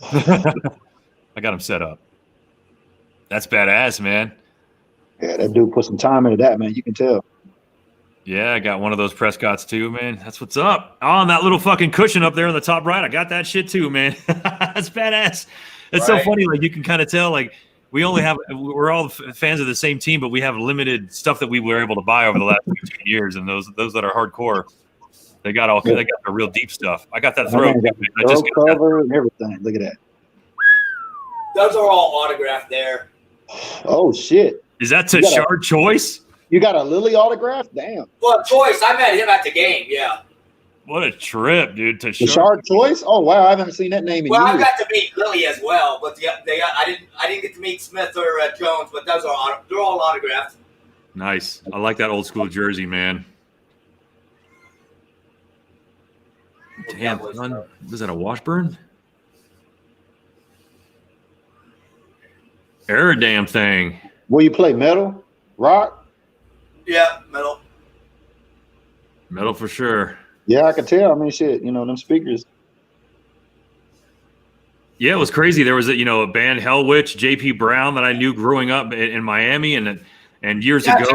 I got them set up. That's badass, man. Yeah, that dude put some time into that, man. You can tell. Yeah, I got one of those Prescotts too, man. That's what's up. Oh, and that little fucking cushion up there in the top right. I got that shit too, man. That's badass. It's so funny. Like, you can kind of tell, like, we're all fans of the same team, but we have limited stuff that we were able to buy over the last 15 years. And those that are hardcore, they got the real deep stuff. I got that throw. I just got cover and everything. Look at that. Those are all autographed there. Oh shit! Is that Tashard Choice? You got a Lily autograph? Damn. Well, Choice. I met him at the game. Yeah. What a trip, dude! Tashard Choice? Oh wow, I haven't seen that name in years. I got to meet Lily as well, but I didn't get to meet Smith or Jones, but they're all autographed. Nice. I like that old school jersey, man. Damn, son. Was that a Washburn? Every damn thing. Will you play metal? Rock? Yeah, metal. Metal for sure. Yeah, I can tell. I mean, shit, them speakers. Yeah, it was crazy. There was a band, Hellwitch, JP Brown, that I knew growing up in Miami and years ago.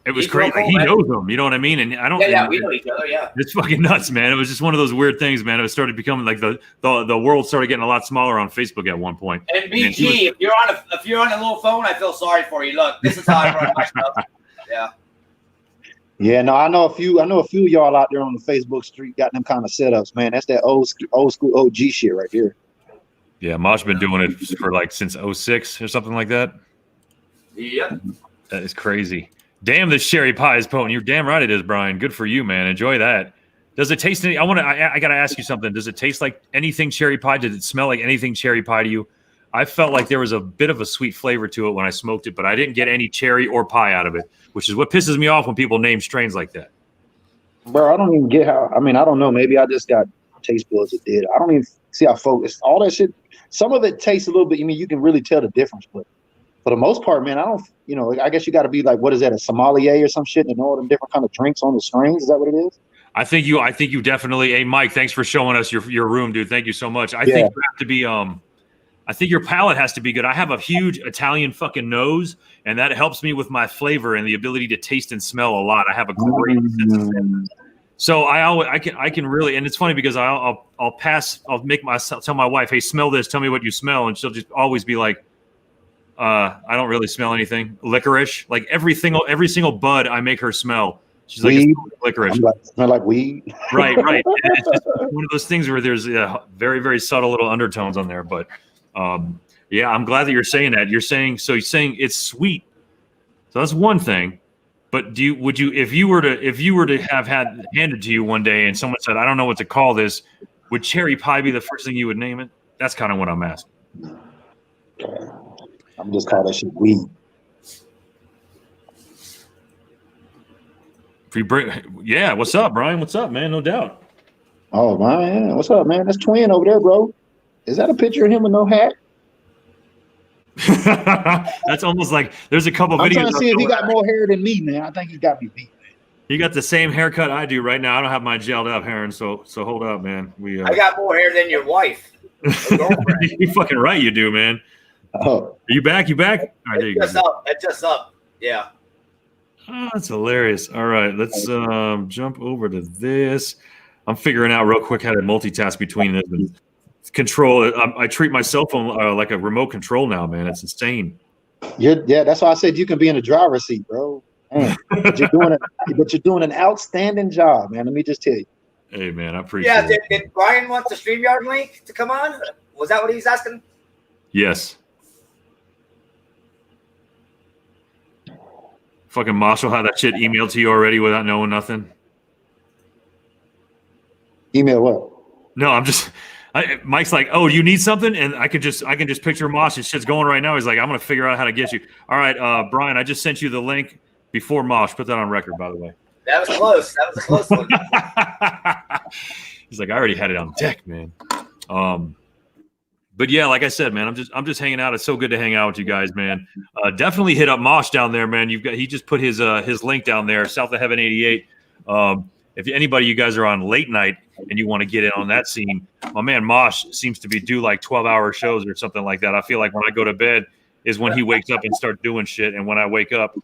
It was He's real crazy. cool, He man. knows them. You know what I mean? And I don't. Yeah, we know each other. Yeah. It's fucking nuts, man. It was just one of those weird things, man. It started becoming like the world started getting a lot smaller on Facebook at one point. And BG, if you're on a little phone, I feel sorry for you. Look, this is how I run my stuff. Yeah. Yeah, no, I know a few of y'all out there on the Facebook street got them kind of setups, man. That's that old school OG shit right here. Yeah, Mosh been doing it for like since 06 or something like that. Yep. That is crazy. Damn, this cherry pie is potent. You're damn right it is, Brian. Good for you, man. Enjoy that. Does it taste any? I gotta ask you something. Does it taste like anything cherry pie? Did it smell like anything cherry pie to you? I felt like there was a bit of a sweet flavor to it when I smoked it, but I didn't get any cherry or pie out of it, which is what pisses me off when people name strains like that. Bro, I don't even get how. I mean, I don't know. Maybe I just got taste buds that did. I don't even see how focused all that shit. Some of it tastes a little bit. I mean, you can really tell the difference, but for the most part, man, I don't. You know, I guess you got to be like, what is that, a sommelier or some shit, and know all the different kind of drinks on the strains. Is that what it is? I think you definitely. Hey, Mike, thanks for showing us your room, dude. Thank you so much. I think you have to be. I think your palate has to be good. I have a huge Italian fucking nose, and that helps me with my flavor and the ability to taste and smell a lot. I have a great sense of flavor. So I can really, and it's funny because I'll make myself tell my wife, hey, smell this, tell me what you smell, and she'll just always be like, I don't really smell anything. Licorice, like every single bud I make her smell. She's like, it's licorice. Smell like weed. Right. And it's just one of those things where there's very, very subtle little undertones on there. But yeah, I'm glad that you're saying that. You're saying it's sweet. So that's one thing. But if you were to have had handed to you one day and someone said, I don't know what to call this, would cherry pie be the first thing you would name it? That's kind of what I'm asking. I'm just calling that shit weed. Yeah, what's up, Brian? What's up, man? No doubt. Oh man, what's up, man? That's Twin over there, bro. Is that a picture of him with no hat? That's almost like there's a couple I'm videos. trying to see if he got more hair than me, man. I think he got me beat. You got the same haircut I do right now. I don't have my gelled up hair, and so hold up, man. I got more hair than your wife. You're fucking right, you do, man. Oh, Are you back? You back? All right, there you go. It's just up. Yeah. Oh, that's hilarious. All right, let's jump over to this. I'm figuring out real quick how to multitask between this and control it. I treat my cell phone like a remote control now, man. It's insane. yeah, that's why I said you can be in the driver's seat, bro. Man, but you're doing an outstanding job, man. Let me just tell you. Hey, man, I appreciate it. Did Brian want the StreamYard link to come on? Was that what he's asking? Yes. Fucking Marshall had that shit emailed to you already without knowing nothing. Email what? No, Mike's like, oh, you need something? And I can just picture Mosh. His shit's going right now. He's like, I'm going to figure out how to get you. All right, Brian, I just sent you the link before Mosh. Put that on record, by the way. That was close. That was a close one. He's like, I already had it on deck, man. But yeah, like I said, man, I'm just hanging out. It's so good to hang out with you guys, man. Definitely hit up Mosh down there, man. He just put his link down there, South of Heaven 88. If anybody you guys are on late night and you want to get in on that scene, my man Mosh seems to do like 12-hour shows or something like that. I feel like when I go to bed is when he wakes up and starts doing shit, and when I wake up,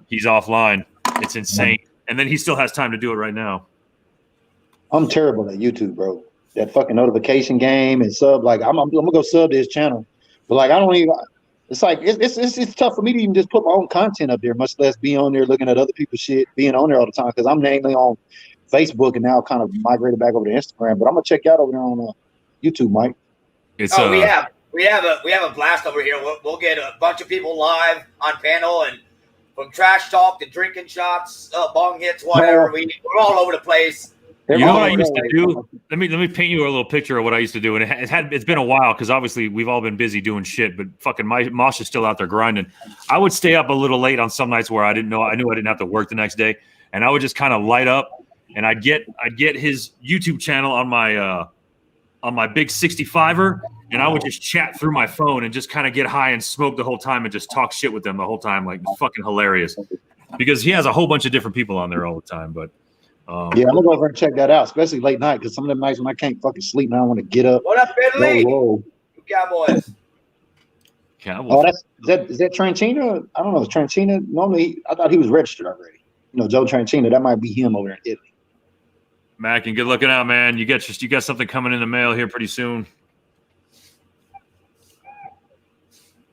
he's offline. It's insane. And then he still has time to do it right now. I'm terrible at YouTube, bro. That fucking notification game and sub, like I'm gonna go sub to his channel, but like I don't even. It's like it's tough for me to even just put my own content up there, much less be on there looking at other people's shit, being on there all the time. Because I'm mainly on Facebook and now kind of migrated back over to Instagram. But I'm gonna check you out over there on YouTube, Mike. We have a blast over here. We'll get a bunch of people live on panel, and from trash talk to drinking shots, bong hits, whatever. We're all over the place. You know what I used to do? Let me paint you a little picture of what I used to do, and it's been a while because obviously we've all been busy doing shit. But fucking Mosh is still out there grinding. I would stay up a little late on some nights where I knew I didn't have to work the next day, and I would just kind of light up, and I'd get his YouTube channel on my big 65er, and I would just chat through my phone and just kind of get high and smoke the whole time and just talk shit with them the whole time, like it's fucking hilarious. Because he has a whole bunch of different people on there all the time, but. Yeah, I'm gonna go over and check that out, especially late night, because some of them nights when I can't fucking sleep, man, I want to get up. What up, Finley? Whoa. Cowboys. Oh, is that Tranchina? I don't know. Is Tranchina normally? I thought he was registered already. Joe Tranchina. That might be him over in Italy. Mac, and good looking out, man. You got something coming in the mail here pretty soon.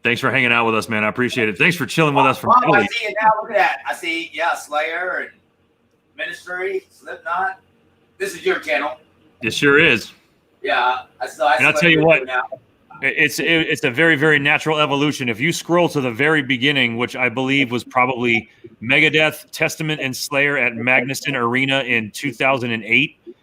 Thanks for hanging out with us, man. I appreciate it. Thanks for chilling with us from Italy. I see it now. Look at that. I see, Slayer and Ministry, Slipknot. This is your channel. It sure is. Yeah, and I'll tell you what, it's a very, very natural evolution. If you scroll to the very beginning, which I believe was probably Megadeth, Testament, and Slayer at Magnuson Arena in 2008,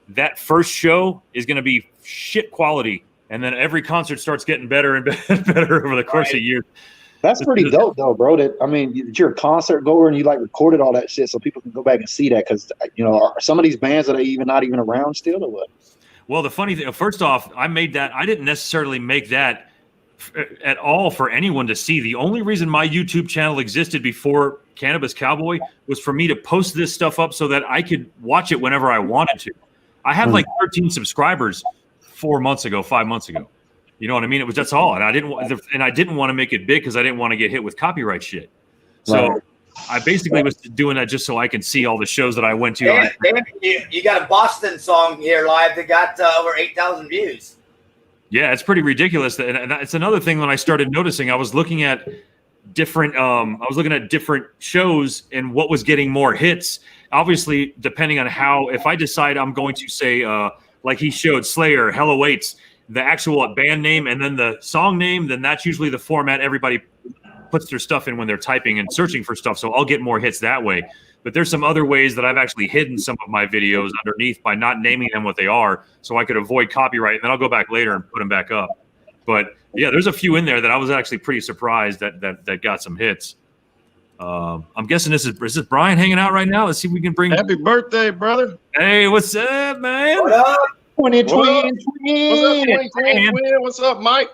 that first show is going to be shit quality. And then every concert starts getting better and better over the course of years. That's pretty dope, though, bro. You're a concert goer and you like recorded all that shit so people can go back and see that. Because are some of these bands that are not even around still, or what? Well, the funny thing, first off, I made that. I didn't necessarily make that at all for anyone to see. The only reason my YouTube channel existed before Cannabis Cowboy was for me to post this stuff up so that I could watch it whenever I wanted to. I had like 13 subscribers 5 months ago. You know what I mean? That's all. And I didn't want to make it big because I didn't want to get hit with copyright shit. So right. I basically was doing that just so I can see all the shows that I went to. You got a Boston song here live that got over 8,000 views. Yeah, it's pretty ridiculous. And it's another thing when I started noticing. I was looking at different shows and what was getting more hits. Obviously, depending on if I decide I'm going to say like he showed Slayer, Hell Awaits, the actual band name and then the song name, then that's usually the format everybody puts their stuff in when they're typing and searching for stuff. So I'll get more hits that way. But there's some other ways that I've actually hidden some of my videos underneath by not naming them what they are so I could avoid copyright. And then I'll go back later and put them back up. But yeah, there's a few in there that I was actually pretty surprised that got some hits. I'm guessing is this Brian hanging out right now? Let's see if we can bring. Happy birthday, brother! Hey, what's up, man? What up? 2020. What's up, Mike?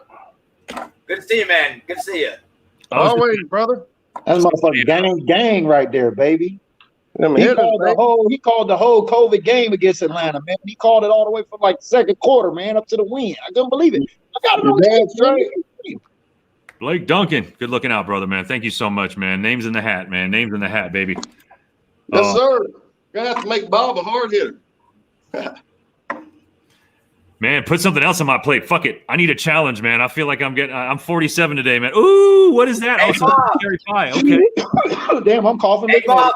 Good to see you, man. Good to see you. Always, brother. That's motherfucking gang right there, baby. He called the whole COVID game against Atlanta, man. He called it all the way from like second quarter, man, up to the win. I couldn't believe it. I got it. Blake Duncan, good looking out, brother, man. Thank you so much, man. Names in the hat, man. Names in the hat, baby. Yes, sir. Gonna have to make Bob a hard hitter. Man, put something else on my plate. Fuck it. I need a challenge, man. I feel like I'm 47 today, man. Ooh, what is that? Hey, cherry pie. Okay. Damn, I'm coughing. Hey, Bob.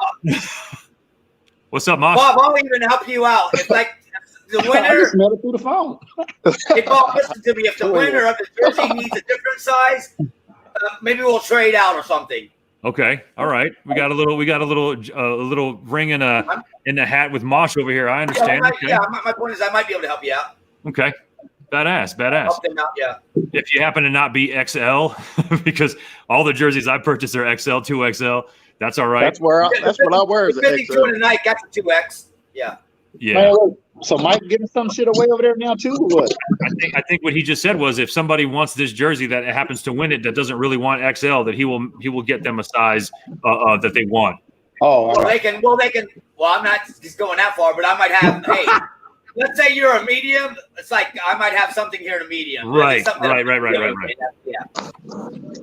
What's up, Mosh? Bob, I'll even help you out. It's like the winner. I just smelled it through the phone. Hey, Bob, listen to me. If the winner of the jersey needs a different size, maybe we'll trade out or something. Okay. All right. We got a little ring in the hat with Mosh over here. I understand. My point is I might be able to help you out. Okay. Badass. Help them out, yeah. If you happen to not be XL, because all the jerseys I purchased are XL, 2XL, that's all right. That's what I wear is an XL. Tonight got the 2X. Yeah. Yeah. Man, look, so Mike giving some shit away over there now too, or what? I think what he just said was if somebody wants this jersey that happens to win it that doesn't really want XL, that he will get them a size that they want. Oh, well, right. they can. Well, I'm not just going that far, but I might have. Hey, let's say you're a medium. It's like I might have something here in a medium. Right. Yeah.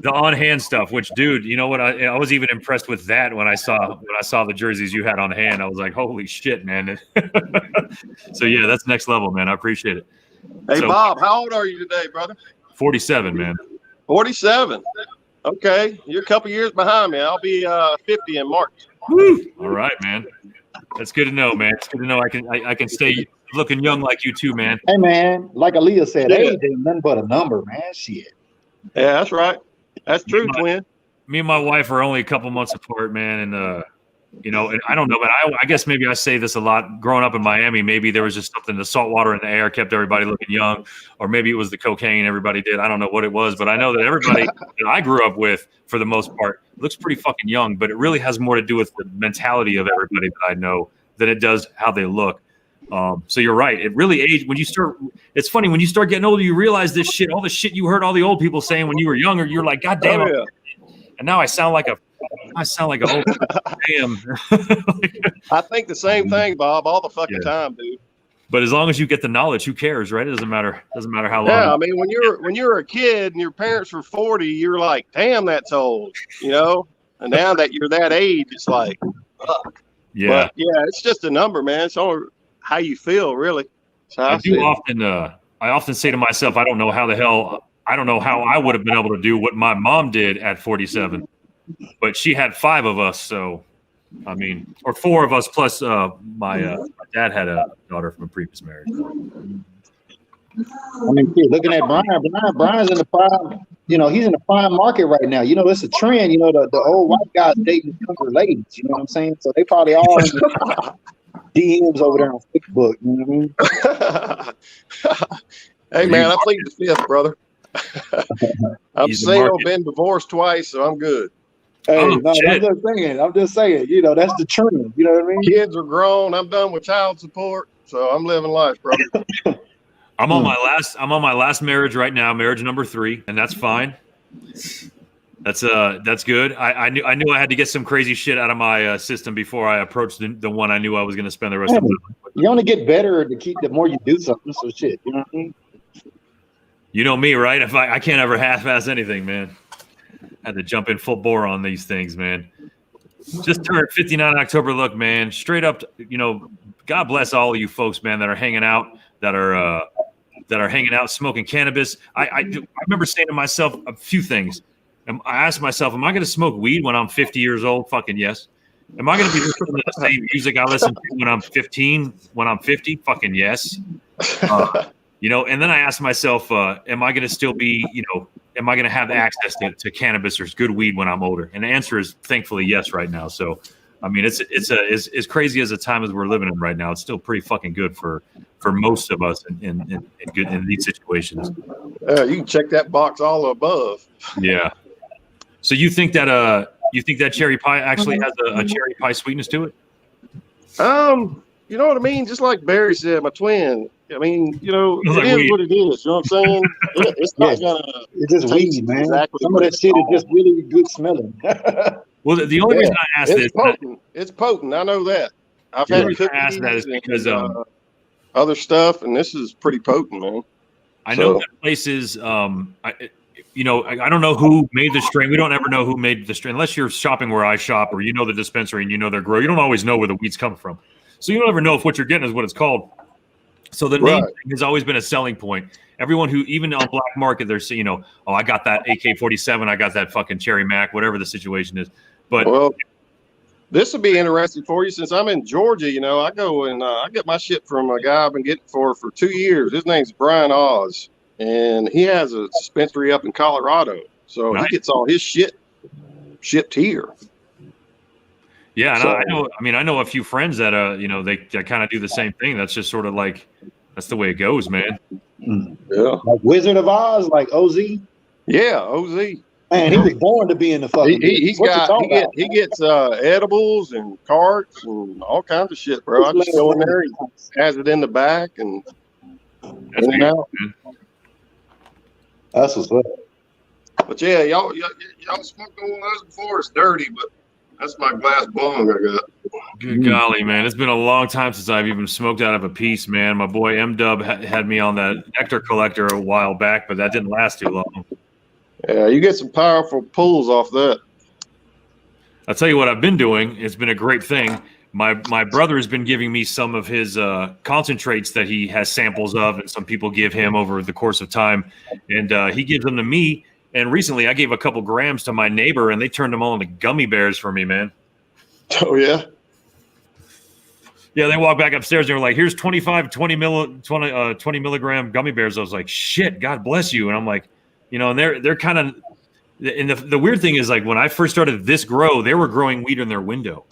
The on-hand stuff, which, dude, you know what? I was even impressed with that when I saw the jerseys you had on hand. I was like, holy shit, man. So yeah, that's next level, man. I appreciate it. Hey, Bob, how old are you today, brother? 47, man. 47. Okay, you're a couple years behind me. I'll be 50 in March. Woo. All right, man. That's good to know, man. It's good to know I can stay looking young like you too, man. Hey, man, like Aaliyah said, age ain't nothing but a number, man. Shit. Yeah, that's right. That's true, twin. Me and my wife are only a couple months apart, man, and and I don't know, but I guess maybe I say this a lot. Growing up in Miami, maybe there was just something. The salt water in the air kept everybody looking young, or maybe it was the cocaine everybody did. I don't know what it was, but I know that everybody that I grew up with, for the most part, looks pretty fucking young. But it really has more to do with the mentality of everybody that I know than it does how they look. So you're right. It really aged when you start. It's funny when you start getting older, you realize this shit, all the shit you heard all the old people saying when you were younger. You're like, God damn it! Oh, yeah. And now I sound like a old damn. I think the same thing, Bob, all the fucking time, dude. But as long as you get the knowledge, who cares, right? It doesn't matter how long. Yeah, I mean, when you're a kid and your parents were 40, you're like, damn, that's old, And now that you're that age, it's like, fuck. Yeah. But yeah, it's just a number, man. It's all how you feel, really. I often say to myself, I don't know how I would have been able to do what my mom did at 47, but she had 5 of us. So, I mean, or 4 of us plus my dad had a daughter from a previous marriage. I mean, shit, looking at Brian's in the prime. You know, he's in the prime market right now. You know, it's a trend. You know, the old white guys dating younger ladies. You know what I'm saying? So they probably all in the DMs over there on Facebook. You know what I mean? Hey, man, I plead the 5th, brother. I'm single, been divorced twice, so I'm good. Hey, Oh, no, shit. I'm just saying, you know, that's the trend. You know what I mean? Kids are grown. I'm done with child support, so I'm living life, brother. I'm on my last marriage right now, marriage number 3, and that's fine. That's good. I knew I had to get some crazy shit out of my system before I approached the one I knew I was going to spend the rest of my life with. You only get better the more you do something. So shit, you know what I mean? You know me, right? If I can't ever half-ass anything, man. I had to jump in full bore on these things, man. Just turned 59 in October. Look, man, straight up, you know, God bless all of you folks, man, that are hanging out, that are hanging out, smoking cannabis. I remember saying to myself a few things. I asked myself, am I going to smoke weed when I'm 50 years old? Fucking yes. Am I going to be listening to the same music I listened to when I'm 15, when I'm 50? Fucking yes. You know, and then I asked myself, am I going to still be, you know, am I going to have access to cannabis or good weed when I'm older? And the answer is thankfully yes right now. So, I mean, it's as crazy as the time as we're living in right now. It's still pretty fucking good for most of us in these situations. You can check that box all above. Yeah. So you think that cherry pie actually has a cherry pie sweetness to it? You know what I mean? Just like Barry said, my twin. I mean, you know, It's it like is weed. what it is. You know what I'm saying? It's not gonna. It's just taste weed, man. exactly Some of that shit is just really good smelling. Well, the only reason I asked this, It's potent. It's potent. I know that. I've The had reason I asked cookies that is because and, other stuff, and this is pretty potent, man. I know that places, you know, I don't know who made the strain. We don't ever know who made the strain unless you're shopping where I shop or you know the dispensary and you know their grow. You don't always know where the weeds come from, so you don't ever know if what you're getting is what it's called. So the name thing has always been a selling point. Everyone who, even on black market, they're saying, you know, oh, I got that AK-47, I got that fucking Cherry Mac, whatever the situation is. But well, this will be interesting for you since I'm in Georgia. You know, I go and I get my shit from a guy I've been getting for 2 years. His name's Brian Oz, and he has a dispensary up in Colorado. So Nice. he gets all his shit shipped here. yeah, and So- I know a few friends that you know, they kind of do the same thing. That's just sort of like that's the way it goes, man. Yeah, Like Wizard of Oz, like OZ. yeah, OZ. Man, he was born to be in the fucking. He gets edibles and carts and all kinds of shit, bro. I just go in there. He has it in the back and That's in and out. That's what's up. But yeah, y'all smoked on those before. It's dirty, but that's my glass bong I got. Good golly, man. It's been a long time since I've even smoked out of a piece, man. My boy M-Dub had me on that nectar collector a while back, but that didn't last too long. Yeah, you get some powerful pulls off that. I'll tell you what I've been doing. It's been a great thing. My brother has been giving me some of his concentrates that he has samples of, and some people give him over the course of time. And he gives them to me. And recently I gave a couple grams to my neighbor, and they turned them all into gummy bears for me, man. Oh, yeah? Yeah, they walked back upstairs and they were like, here's 20 milligram gummy bears. I was like, shit, God bless you. And I'm like, you know, and they're kind of, and the weird thing is, like, when I first started this grow, they were growing weed in their window.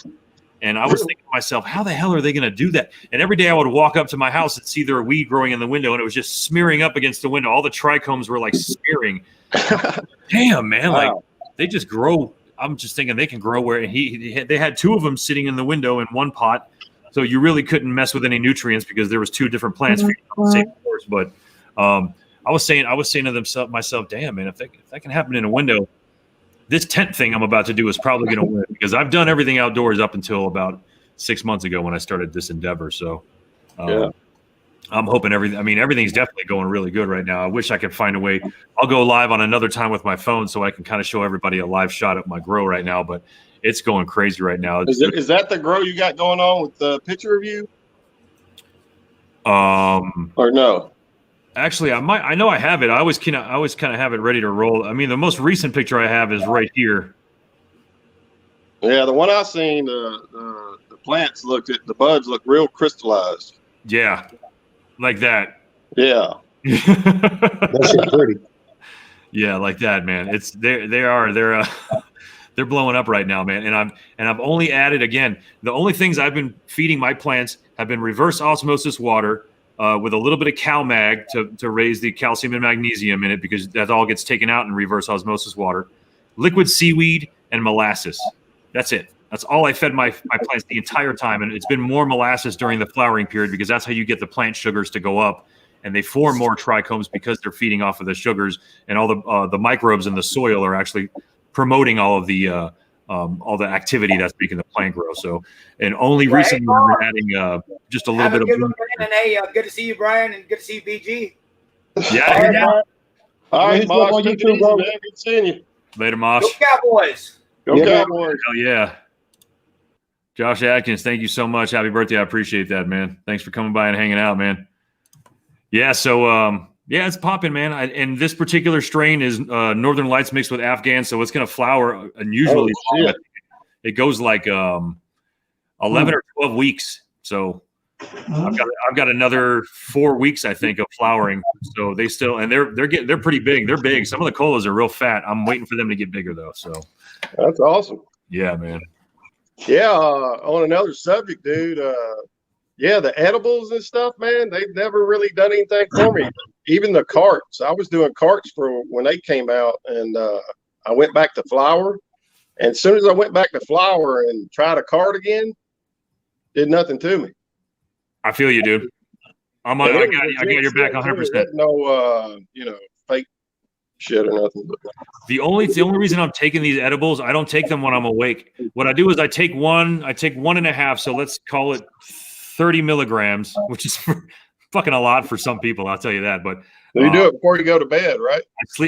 And I was thinking to myself, how the hell are they going to do that? And every day I would walk up to my house and see their weed growing in the window, and it was just smearing up against the window. All the trichomes were like smearing. Damn, man, like they just grow. I'm just thinking they can grow where they had 2 of them sitting in the window in one pot. So you really couldn't mess with any nutrients because there was 2 different plants feeding on the same course. But I was saying to myself, damn, man, if that can happen in a window, this tent thing I'm about to do is probably going to win, because I've done everything outdoors up until about 6 months ago when I started this endeavor. So, Yeah. I'm hoping everything's definitely going really good right now. I wish I could find a way. I'll go live on another time with my phone so I can kind of show everybody a live shot of my grow right now, but it's going crazy right now. Is that the grow you got going on with the picture of you? Or no? Actually, I know I have it. I always kind of have it ready to roll. I mean, the most recent picture I have is right here. Yeah, the one I seen, the buds look real crystallized. Yeah, like that. Yeah. That shit pretty. Yeah, like that, man. It's they're they're blowing up right now, man. And I've only added, again, the only things I've been feeding my plants have been reverse osmosis water with a little bit of CalMag to raise the calcium and magnesium in it, because that all gets taken out in reverse osmosis water, liquid seaweed, and molasses. That's it. That's all I fed my plants the entire time. And it's been more molasses during the flowering period, because that's how you get the plant sugars to go up. And they form more trichomes because they're feeding off of the sugars, and all the microbes in the soil are actually promoting all the activity that's making the plant grow. So, and only recently we're adding just a little bit of. Good, and hey, good to see you, Brian, and good to see you, BG. Yeah. All right, Mosh, on take it YouTube, easy, bro. man. Good seeing you. Later, Mosh. Go Cowboys. Go Cowboys. Hell yeah. Josh Atkins, thank you so much. Happy birthday. I appreciate that, man. Thanks for coming by and hanging out, man. Yeah, so it's popping, man. And this particular strain is Northern Lights mixed with Afghan, so it's going to flower unusually. It goes like 11 or 12 weeks. So I've got another 4 weeks, I think, of flowering. So they still, and they're pretty big. They're big. Some of the colas are real fat. I'm waiting for them to get bigger though. So that's awesome. Yeah, man. Yeah. On another subject, dude. Yeah, the edibles and stuff, man, they've never really done anything for me. Even the carts. I was doing carts for when they came out, and I went back to flower. And as soon as I went back to flower and tried a cart again, did nothing to me. I feel you, dude. I got your back 100%. No, fake shit or nothing. The only reason I'm taking these edibles, I don't take them when I'm awake. What I do is I take 1.5. So let's call it 30 milligrams, which is fucking a lot for some people. I'll tell you that. But you do it before you go to bed, right?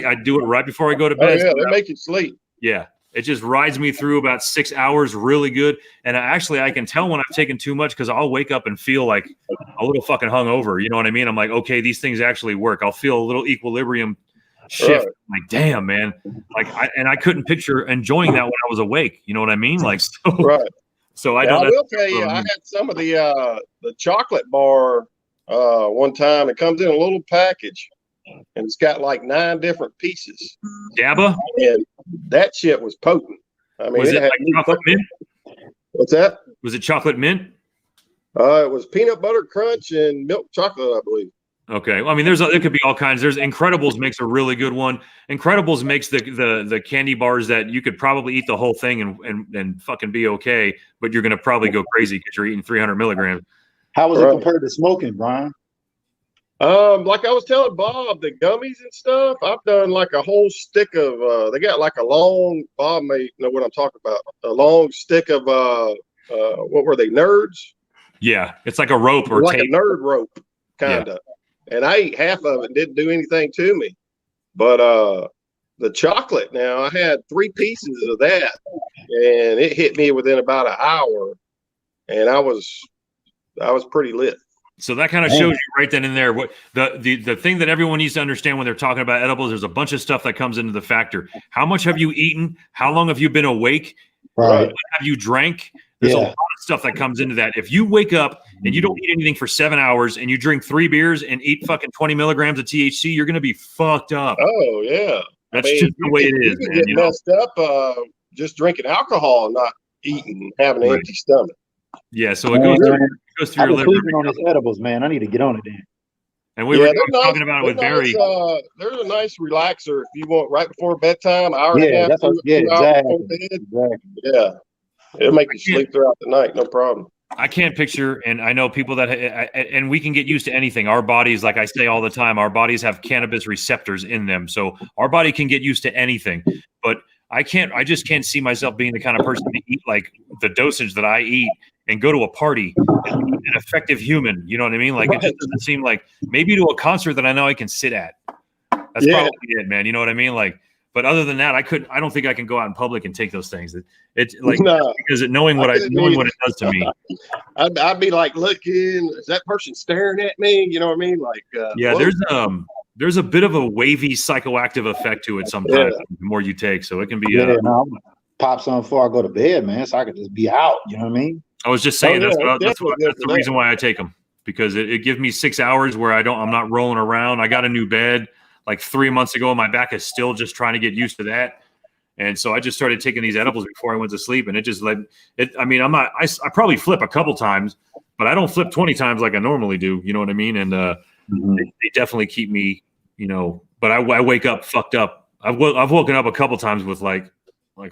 I do it right before I go to bed. Oh, yeah, they make you sleep. Yeah. It just rides me through about 6 hours really good. And I can tell when I've taken too much, because I'll wake up and feel like a little fucking hungover. You know what I mean? I'm like, okay, these things actually work. I'll feel a little equilibrium shift. Right. Like, damn, man. Like, I couldn't picture enjoying that when I was awake. You know what I mean? Like, so, right. So I will tell you, I had some of the chocolate bar one time. It comes in a little package, and it's got like 9 different pieces. GABA? And that shit was potent. I mean, was it like chocolate mint? What's that? Was it chocolate mint? It was peanut butter crunch and milk chocolate, I believe. Okay. Well, I mean, there could be all kinds. There's Incredibles makes a really good one. Incredibles makes the candy bars that you could probably eat the whole thing and fucking be okay, but you're gonna probably go crazy because you're eating 300 milligrams. How was it compared to smoking, Brian? Like I was telling Bob, the gummies and stuff, I've done like a whole stick of they got like a long, Bob may know what I'm talking about, a long stick of what were they, nerds? Yeah, it's like a rope or like tape. A nerd rope, kind of. Yeah. And I ate half of it, didn't do anything to me. But the chocolate, now I had 3 pieces of that, and it hit me within about an hour, and I was pretty lit. So that kind of shows you right then and there what the thing that everyone needs to understand when they're talking about edibles. There's a bunch of stuff that comes into the factor. How much have you eaten? How long have you been awake? Right. What have you drank? There's a lot of stuff that comes into that. If you wake up and you don't eat anything for 7 hours and you drink 3 beers and eat fucking 20 milligrams of THC, you're going to be fucked up. Oh, yeah. That's just the way it is, man. You get messed up just drinking alcohol and not eating, having an empty stomach. Yeah, so it goes through your liver. Sleeping on these edibles, man. I need to get on it then. And we were talking about it with Barry. There's a nice relaxer if you want right before bedtime. Exactly. Yeah. It'll make you sleep throughout the night, no problem. I can't picture, and I know people that, and we can get used to anything. Our bodies, like I say all the time, our bodies have cannabis receptors in them. So our body can get used to anything. But I just can't see myself being the kind of person to eat like the dosage that I eat and go to a party and be an effective human. You know what I mean? Like, it just doesn't seem like maybe to a concert that I know I can sit at. That's probably it, man. You know what I mean? Like, but other than that, I don't think I can go out in public and take those things. It's like, because knowing what it does to me. I'd be like, looking, is that person staring at me? You know what I mean? Like, there's a bit of a wavy psychoactive effect to it sometimes. The more you take, so it can be. I'm gonna pop something before I go to bed, man, so I could just be out. You know what I mean? I was just saying that's the reason why I take them, because it gives me 6 hours where I'm not rolling around. I got a new bed like 3 months ago, and my back is still just trying to get used to that. And so I just started taking these edibles before I went to sleep, and it just like it. I mean, I probably flip a couple times, but I don't flip 20 times like I normally do. You know what I mean? And they definitely keep me, you know. But I wake up fucked up. I've woken up a couple times with like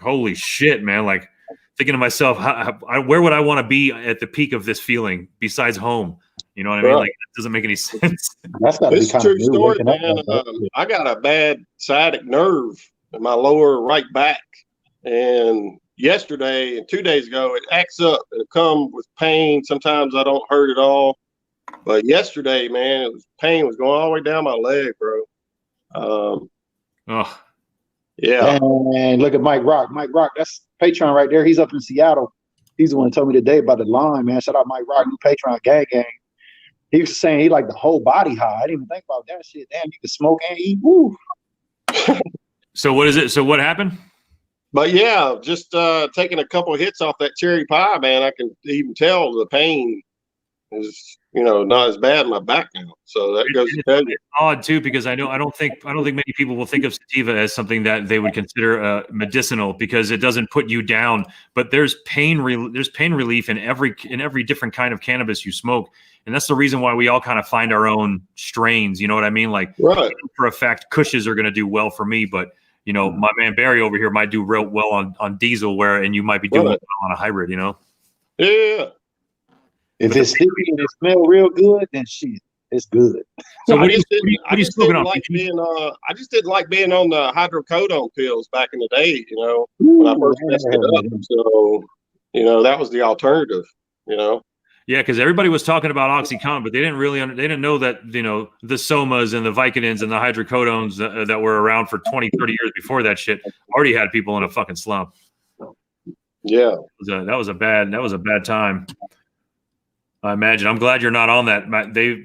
holy shit, man. Like thinking to myself, where would I want to be at the peak of this feeling besides home? You know what I mean? Like, it doesn't make any sense. That's It's a true story, man. I got a bad sciatic nerve in my lower right back. And yesterday and 2 days ago, it acts up. It'll come with pain. Sometimes I don't hurt at all. But yesterday, man, pain was going all the way down my leg, bro. Yeah. And look at Mike Rock. Mike Rock, that's Patreon right there. He's up in Seattle. He's the one who told me today about the line, man. Shout out Mike Rock, new Patreon gang. He was saying he liked the whole body high. I didn't even think about that shit. Damn, you can smoke and eat. Woo. So what is it? So what happened? But yeah, just taking a couple of hits off that cherry pie, man, I can even tell the pain is, not as bad in my back now. So that goes to tell you. It's odd too, because I don't think many people will think of sativa as something that they would consider medicinal, because it doesn't put you down. But there's pain relief in every different kind of cannabis you smoke, and that's the reason why we all kind of find our own strains. You know what I mean? Like, for a fact, Kushes are going to do well for me, but my man Barry over here might do real well on diesel, and you might be doing well on a hybrid. Yeah. If it's sticky and it smells real good, then shit, it's good. So I just didn't like being on the hydrocodone pills back in the day, when I first messed it up. So, that was the alternative, Yeah, because everybody was talking about OxyContin, but they didn't really they didn't know that, the Somas and the Vicodins and the hydrocodones that were around for 20, 30 years before that shit already had people in a fucking slump. Yeah. That was a bad time. I imagine. I'm glad you're not on that.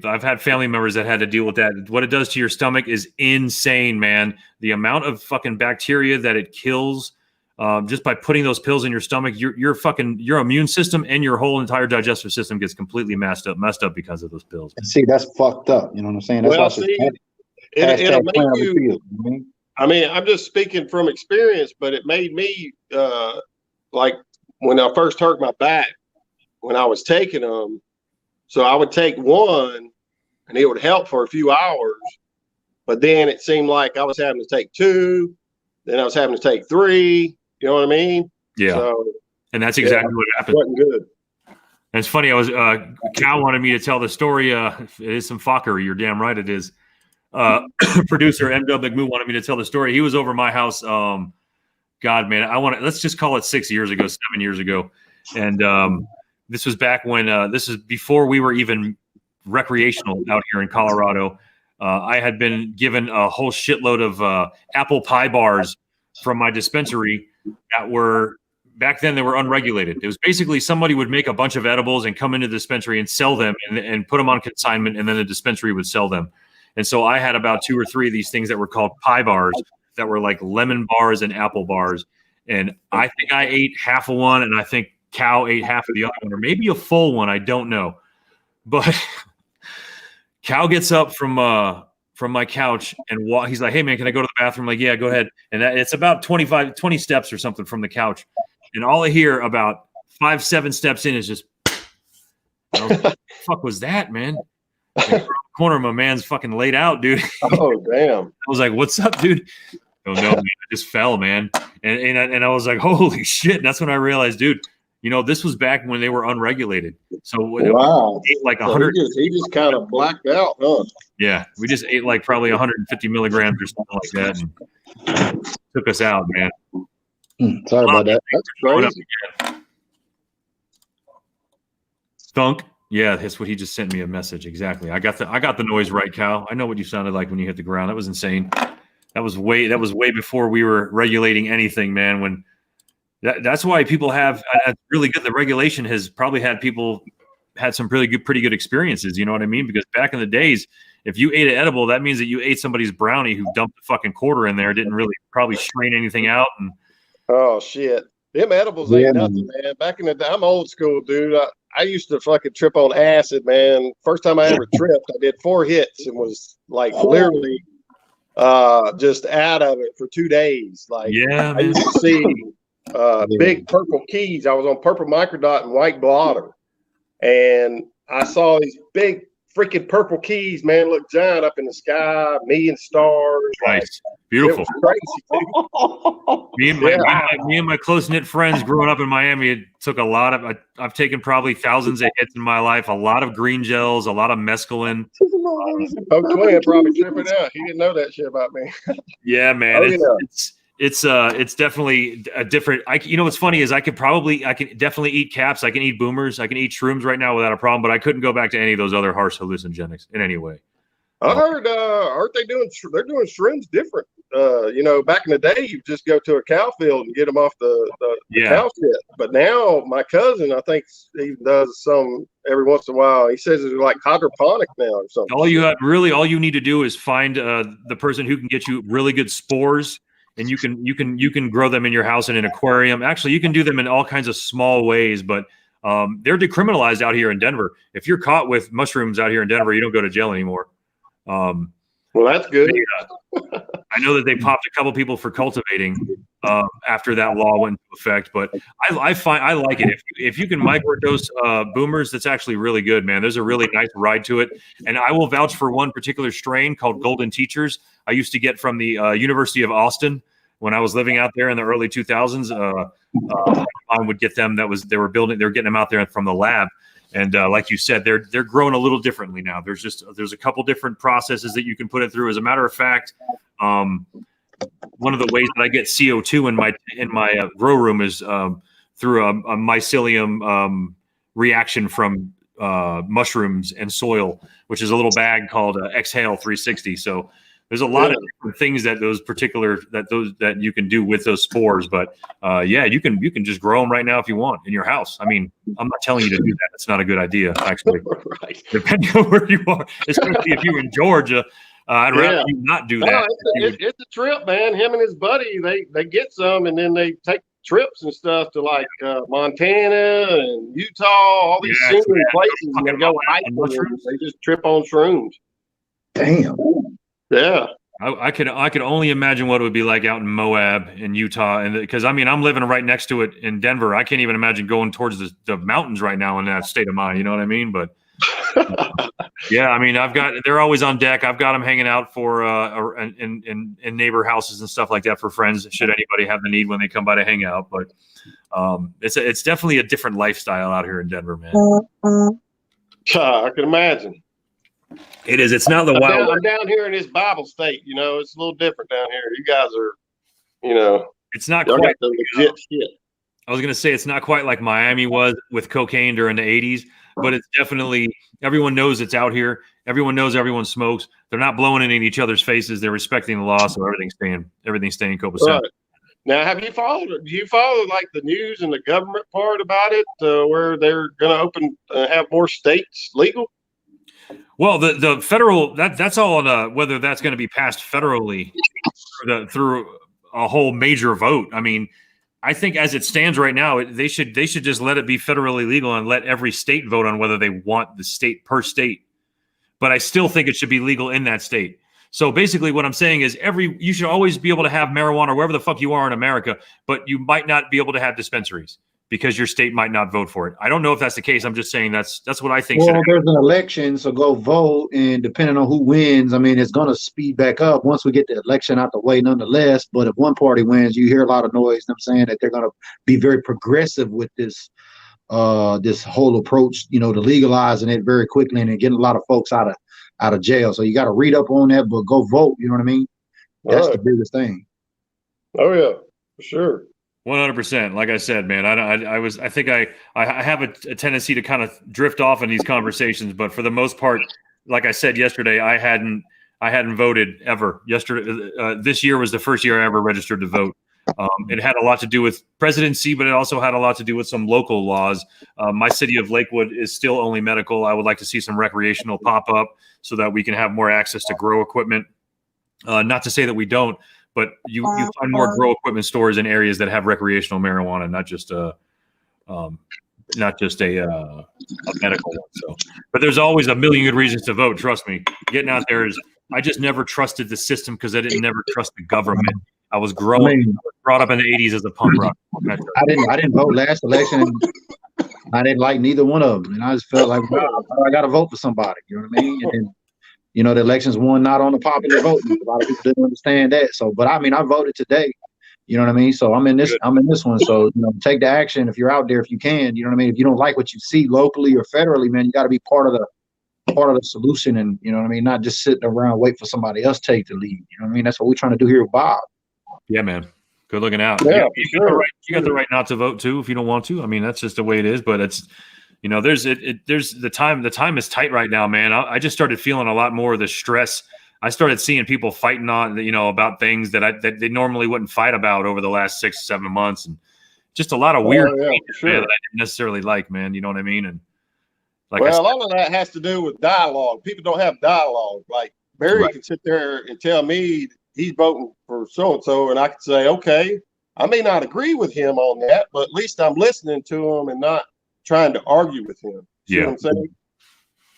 I've had family members that had to deal with that. What it does to your stomach is insane, man. The amount of fucking bacteria that it kills just by putting those pills in your stomach, your immune system and your whole entire digestive system gets completely messed up because of those pills. See, that's fucked up. You know what I'm saying? That's it'll make you. I mean, I'm just speaking from experience, but it made me like when I first hurt my back when I was taking them. So I would take one and it would help for a few hours, but then it seemed like I was having to take two, then I was having to take three. You know what I mean? Yeah. So, and that's exactly what happened. Wasn't good. And it's funny. Cal wanted me to tell the story. It is some fuckery. You're damn right it is. Producer M.W. McMoo wanted me to tell the story. He was over my house. God, man, let's just call it 7 years ago. And, this was back when this is before we were even recreational out here in Colorado. I had been given a whole shitload of apple pie bars from my dispensary that were back then they were unregulated. It was basically somebody would make a bunch of edibles and come into the dispensary and sell them and put them on consignment, and then the dispensary would sell them. And so I had about 2 or 3 of these things that were called pie bars that were like lemon bars and apple bars. And I think I ate half of one, and I think Cal ate half of the other one, or maybe a full one. I don't know. But Cal gets up from my couch and he's like, "Hey man, can I go to the bathroom?" I'm like, "Yeah, go ahead." And it's about 20 steps or something from the couch. And all I hear about 5-7 steps in is just, I was like, what the fuck was that, man? Like, corner of my man's fucking laid out, dude. Oh damn. I was like, "What's up, dude?" Oh no, man, I just fell, man. And I was like, "Holy shit." And that's when I realized, dude, this was back when they were unregulated. So wow, ate like 100. He just kind of blacked out, huh? Yeah, we just ate like probably 150 milligrams or something like that, and took us out, man. Sorry about that. That's crazy. Thunk. Yeah, that's what he just sent me a message. Exactly. I got the noise right, Cal. I know what you sounded like when you hit the ground. That was insane. That was way before we were regulating anything, man. When that's why people have really good. The regulation has probably had people had some pretty good experiences. You know what I mean? Because back in the days, if you ate an edible, that means that you ate somebody's brownie who dumped a fucking quarter in there, didn't really probably strain anything out. And Oh shit. Them edibles ain't nothing, man. Back in the day, I'm old school, dude. I used to fucking trip on acid, man. First time I ever tripped, I did 4 hits and was like literally just out of it for 2 days. Like yeah, I man. used to see big purple keys. I was on purple microdot and white blotter, and I saw these big freaking purple keys, man, look giant up in the sky, million stars. Nice. Beautiful. It was crazy, dude. Me and my close-knit friends growing up in Miami, it took a lot of I've taken probably thousands of hits in my life, a lot of green gels, a lot of mescaline. Twin probably tripping out. He didn't know that shit about me. Yeah, man. It's definitely a different. You know what's funny is I can definitely eat caps. I can eat boomers. I can eat shrooms right now without a problem. But I couldn't go back to any of those other harsh hallucinogenics in any way. I heard, aren't they doing? They're doing shrooms different. Back in the day, you just go to a cow field and get them off the cow shit. But now, my cousin, I think he does some every once in a while. He says it's like hydroponic now or something. All you need to do is find the person who can get you really good spores, and you can grow them in your house in an aquarium. Actually, you can do them in all kinds of small ways, but they're decriminalized out here in Denver. If you're caught with mushrooms out here in Denver, you don't go to jail anymore. Well, that's good. I know that they popped a couple people for cultivating after that law went into effect, but I like it. If you can microdose boomers, that's actually really good, man. There's a really nice ride to it, and I will vouch for one particular strain called Golden Teachers. I used to get from the University of Austin when I was living out there in the early 2000s. I would get them. They were getting them out there from the lab. And like you said, they're grown a little differently now. There's a couple different processes that you can put it through. As a matter of fact, one of the ways that I get CO2 in my grow room is through a mycelium reaction from mushrooms and soil, which is a little bag called Exhale 360. So there's a lot of different things that you can do with those spores, but you can just grow them right now if you want in your house. I mean, I'm not telling you to do that. It's not a good idea, actually. Right. Depending on where you are, especially if you're in Georgia, I'd rather you not do that. It's a trip, man. Him and his buddy, they get some, and then they take trips and stuff to like Montana and Utah, all these scenery places, and they go hiking. They just trip on shrooms. Damn. Yeah. I could only imagine what it would be like out in Moab in Utah, and because I mean I'm living right next to it in Denver. I can't even imagine going towards the mountains right now in that state of mind. You know what I mean? But yeah, I mean they're always on deck. I've got them hanging out for in neighbor houses and stuff like that for friends. Should anybody have the need when they come by to hang out, but it's definitely a different lifestyle out here in Denver, man. I can imagine. It is. It's not the wild. I'm down here in this Bible state. It's a little different down here. You guys are, it's not quite the legit shit. I was going to say it's not quite like Miami was with cocaine during the 80s, but it's definitely everyone knows it's out here. Everyone knows everyone smokes. They're not blowing it in each other's faces. They're respecting the law, so everything's staying copacetic. Right. Now, do you follow like the news and the government part about it, where they're going to have more states legal? Well, the federal that's all on whether that's going to be passed federally through a whole major vote. I mean, I think as it stands right now, they should just let it be federally legal and let every state vote on whether they want the state per state. But I still think it should be legal in that state. So basically what I'm saying is you should always be able to have marijuana wherever the fuck you are in America, but you might not be able to have dispensaries because your state might not vote for it. I don't know if that's the case. I'm just saying that's what I think. Well, there's an election, so go vote, and depending on who wins, I mean, it's going to speed back up once we get the election out the way nonetheless. But if one party wins, you hear a lot of noise, them saying that they're going to be very progressive with this whole approach, to legalizing it very quickly and getting a lot of folks out of jail. So you got to read up on that, but go vote. You know what I mean? That's the biggest thing. Oh, yeah, for sure. 100%. Like I said, man, I think I have a tendency to kind of drift off in these conversations, but for the most part, like I said yesterday, I hadn't voted ever. Yesterday, this year was the first year I ever registered to vote. It had a lot to do with presidency, but it also had a lot to do with some local laws. My city of Lakewood is still only medical. I would like to see some recreational pop up so that we can have more access to grow equipment. Not to say that we don't, but you find more grow equipment stores in areas that have recreational marijuana, not just a medical one. So, but there's always a million good reasons to vote. Trust me. Getting out there is. I just never trusted the system because I didn't never trust the government. I was brought up in the '80s as a punk rock. I didn't vote last election. I didn't like neither one of them, and I just felt like, wow, I got to vote for somebody. You know what I mean? And then, you know, the elections won not on the popular vote. A lot of people didn't understand that. So, but I mean, I voted today. You know what I mean? So I'm in this one. So, you know, take the action if you're out there, if you can. You know what I mean? If you don't like what you see locally or federally, man, you got to be part of the solution, and you know what I mean, not just sitting around wait for somebody else take the lead. You know what I mean? That's what we're trying to do here with Bob. Yeah, man. Good looking out. Yeah, you got the right not to vote too if you don't want to. I mean, that's just the way it is. But it's, you know, there's the time is tight right now, man. I just started feeling a lot more of the stress. I started seeing people fighting on, you know, about things that they normally wouldn't fight about over the last 6-7 months, and just a lot of weird things, man, that I didn't necessarily like, man. You know what I mean? And like, well, all of that has to do with dialogue. People don't have dialogue. Like Barry can sit there and tell me he's voting for so-and-so, and I can say, okay, I may not agree with him on that, but at least I'm listening to him and not trying to argue with him. See what I'm saying?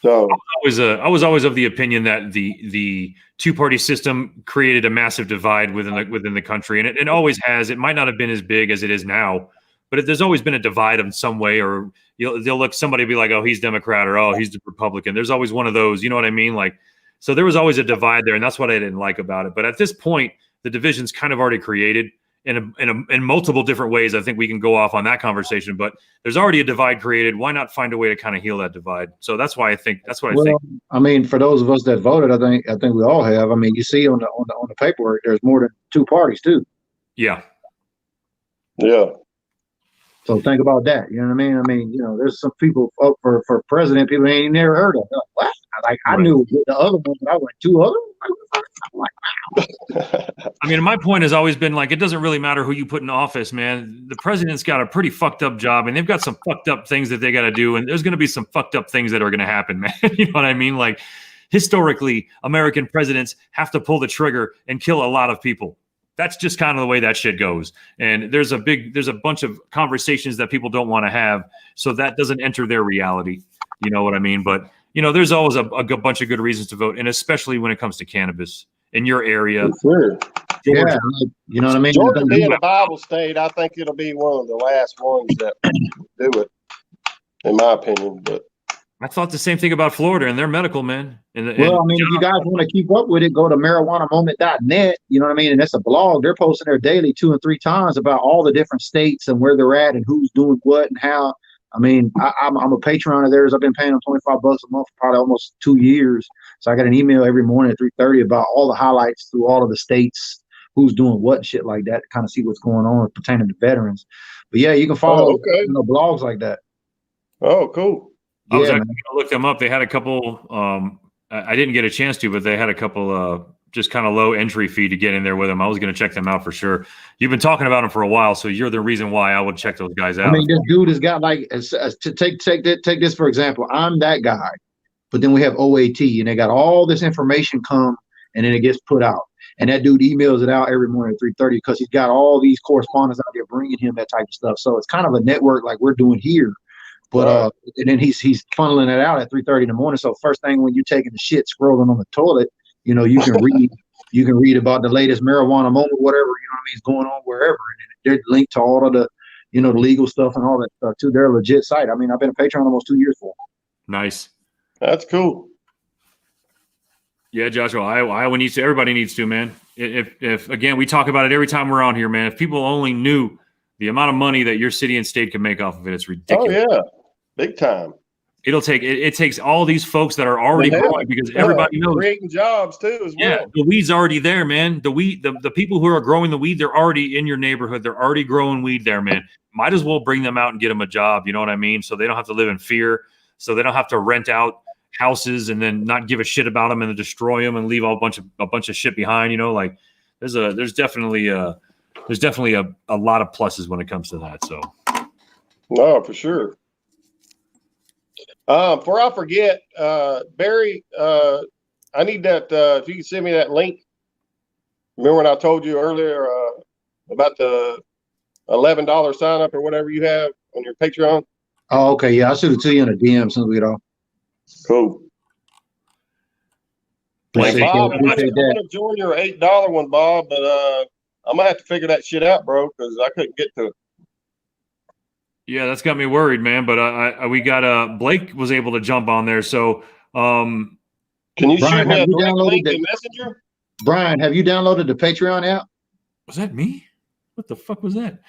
So I was always of the opinion that the two-party system created a massive divide within the country, and it always has. It might not have been as big as it is now, but there's always been a divide in some way, or they'll look, somebody be like, oh, he's Democrat, or oh, he's Republican. There's always one of those, you know what I mean? Like, so there was always a divide there, and that's what I didn't like about it. But at this point, the division's kind of already created in multiple different ways. I think we can go off on that conversation, but there's already a divide created. Why not find a way to kind of heal that divide? So that's why I think I think. I mean, for those of us that voted, I think we all have. I mean, you see on the paperwork, there's more than two parties too. Yeah. Yeah. So think about that. You know what I mean? I mean, you know, there's some people up for president people ain't even never heard of. Like, what? Like, I knew the other one, but I went two other ones. I'm like, wow. I mean, my point has always been like, it doesn't really matter who you put in office, man. The president's got a pretty fucked up job, and they've got some fucked up things that they got to do, and there's going to be some fucked up things that are going to happen, man. You know what I mean? Like, historically, American presidents have to pull the trigger and kill a lot of people. That's just kind of the way that shit goes. And there's a bunch of conversations that people don't want to have, so that doesn't enter their reality. You know what I mean? But, you know, there's always a bunch of good reasons to vote, and especially when it comes to cannabis in your area. Sure. Yeah, you know what I mean? Georgia being a Bible state, I think it'll be one of the last ones that do it, in my opinion. But I thought the same thing about Florida and their medical, man. I mean, if you guys want to keep up with it, go to marijuanamoment.net. You know what I mean? And that's a blog. They're posting there daily 2 and 3 times about all the different states and where they're at and who's doing what and how. I mean, I'm a patron of theirs. I've been paying them $25 a month for probably almost 2 years. So I got an email every morning at 3:30 about all the highlights through all of the states, who's doing what and shit like that, to kind of see what's going on pertaining to veterans. But yeah, you can follow blogs like that. Oh, cool. I was actually going to look them up. They had a couple. I didn't get a chance to, but they had a couple just kind of low entry fee to get in there with them. I was going to check them out for sure. You've been talking about them for a while, so you're the reason why I would check those guys out. I mean, this dude has got like to take this for example. I'm that guy, but then we have OAT, and they got all this information come, and then it gets put out. And that dude emails it out every morning at 3:30 because he's got all these correspondents out there bringing him that type of stuff. So it's kind of a network like we're doing here. But and then he's funneling it out at 3:30 in the morning. So first thing when you're taking the shit, scrolling on the toilet, you know, you can read about the latest marijuana moment, whatever, you know what I mean, is going on wherever. And they're linked to all of the, you know, the legal stuff and all that stuff too. They're a legit site. I mean, I've been a patron almost 2 years for them. Nice. That's cool. Yeah, Joshua, Iowa needs to, everybody needs to, man. If again, we talk about it every time we're on here, man. If people only knew the amount of money that your city and state can make off of it, it's ridiculous. Oh, yeah. Big time. It takes all these folks that are already growing because everybody knows creating jobs too as well. Yeah, the weed's already there, man. The people who are growing the weed, they're already in your neighborhood. They're already growing weed there, man. Might as well bring them out and get them a job. You know what I mean? So they don't have to live in fear. So they don't have to rent out houses and then not give a shit about them and then destroy them and leave a bunch of shit behind. You know, like there's definitely a lot of pluses when it comes to that. So no, for sure. Before I forget, Barry, I need that. If you can send me that link. Remember when I told you earlier about the $11 sign up or whatever you have on your Patreon? Oh, okay. Yeah, I'll shoot it to you in a DM as soon as we get off. Cool. Blake, Hey, Bob, I'm gonna join your $8 one, Bob, but I'm gonna have to figure that shit out, bro, because I couldn't get to it. Yeah, that's got me worried, man. But we got Blake was able to jump on there. So can you Brian, shoot me a have you direct link downloaded in Messenger? Brian, have you downloaded the Patreon app? was that me? What the fuck was that?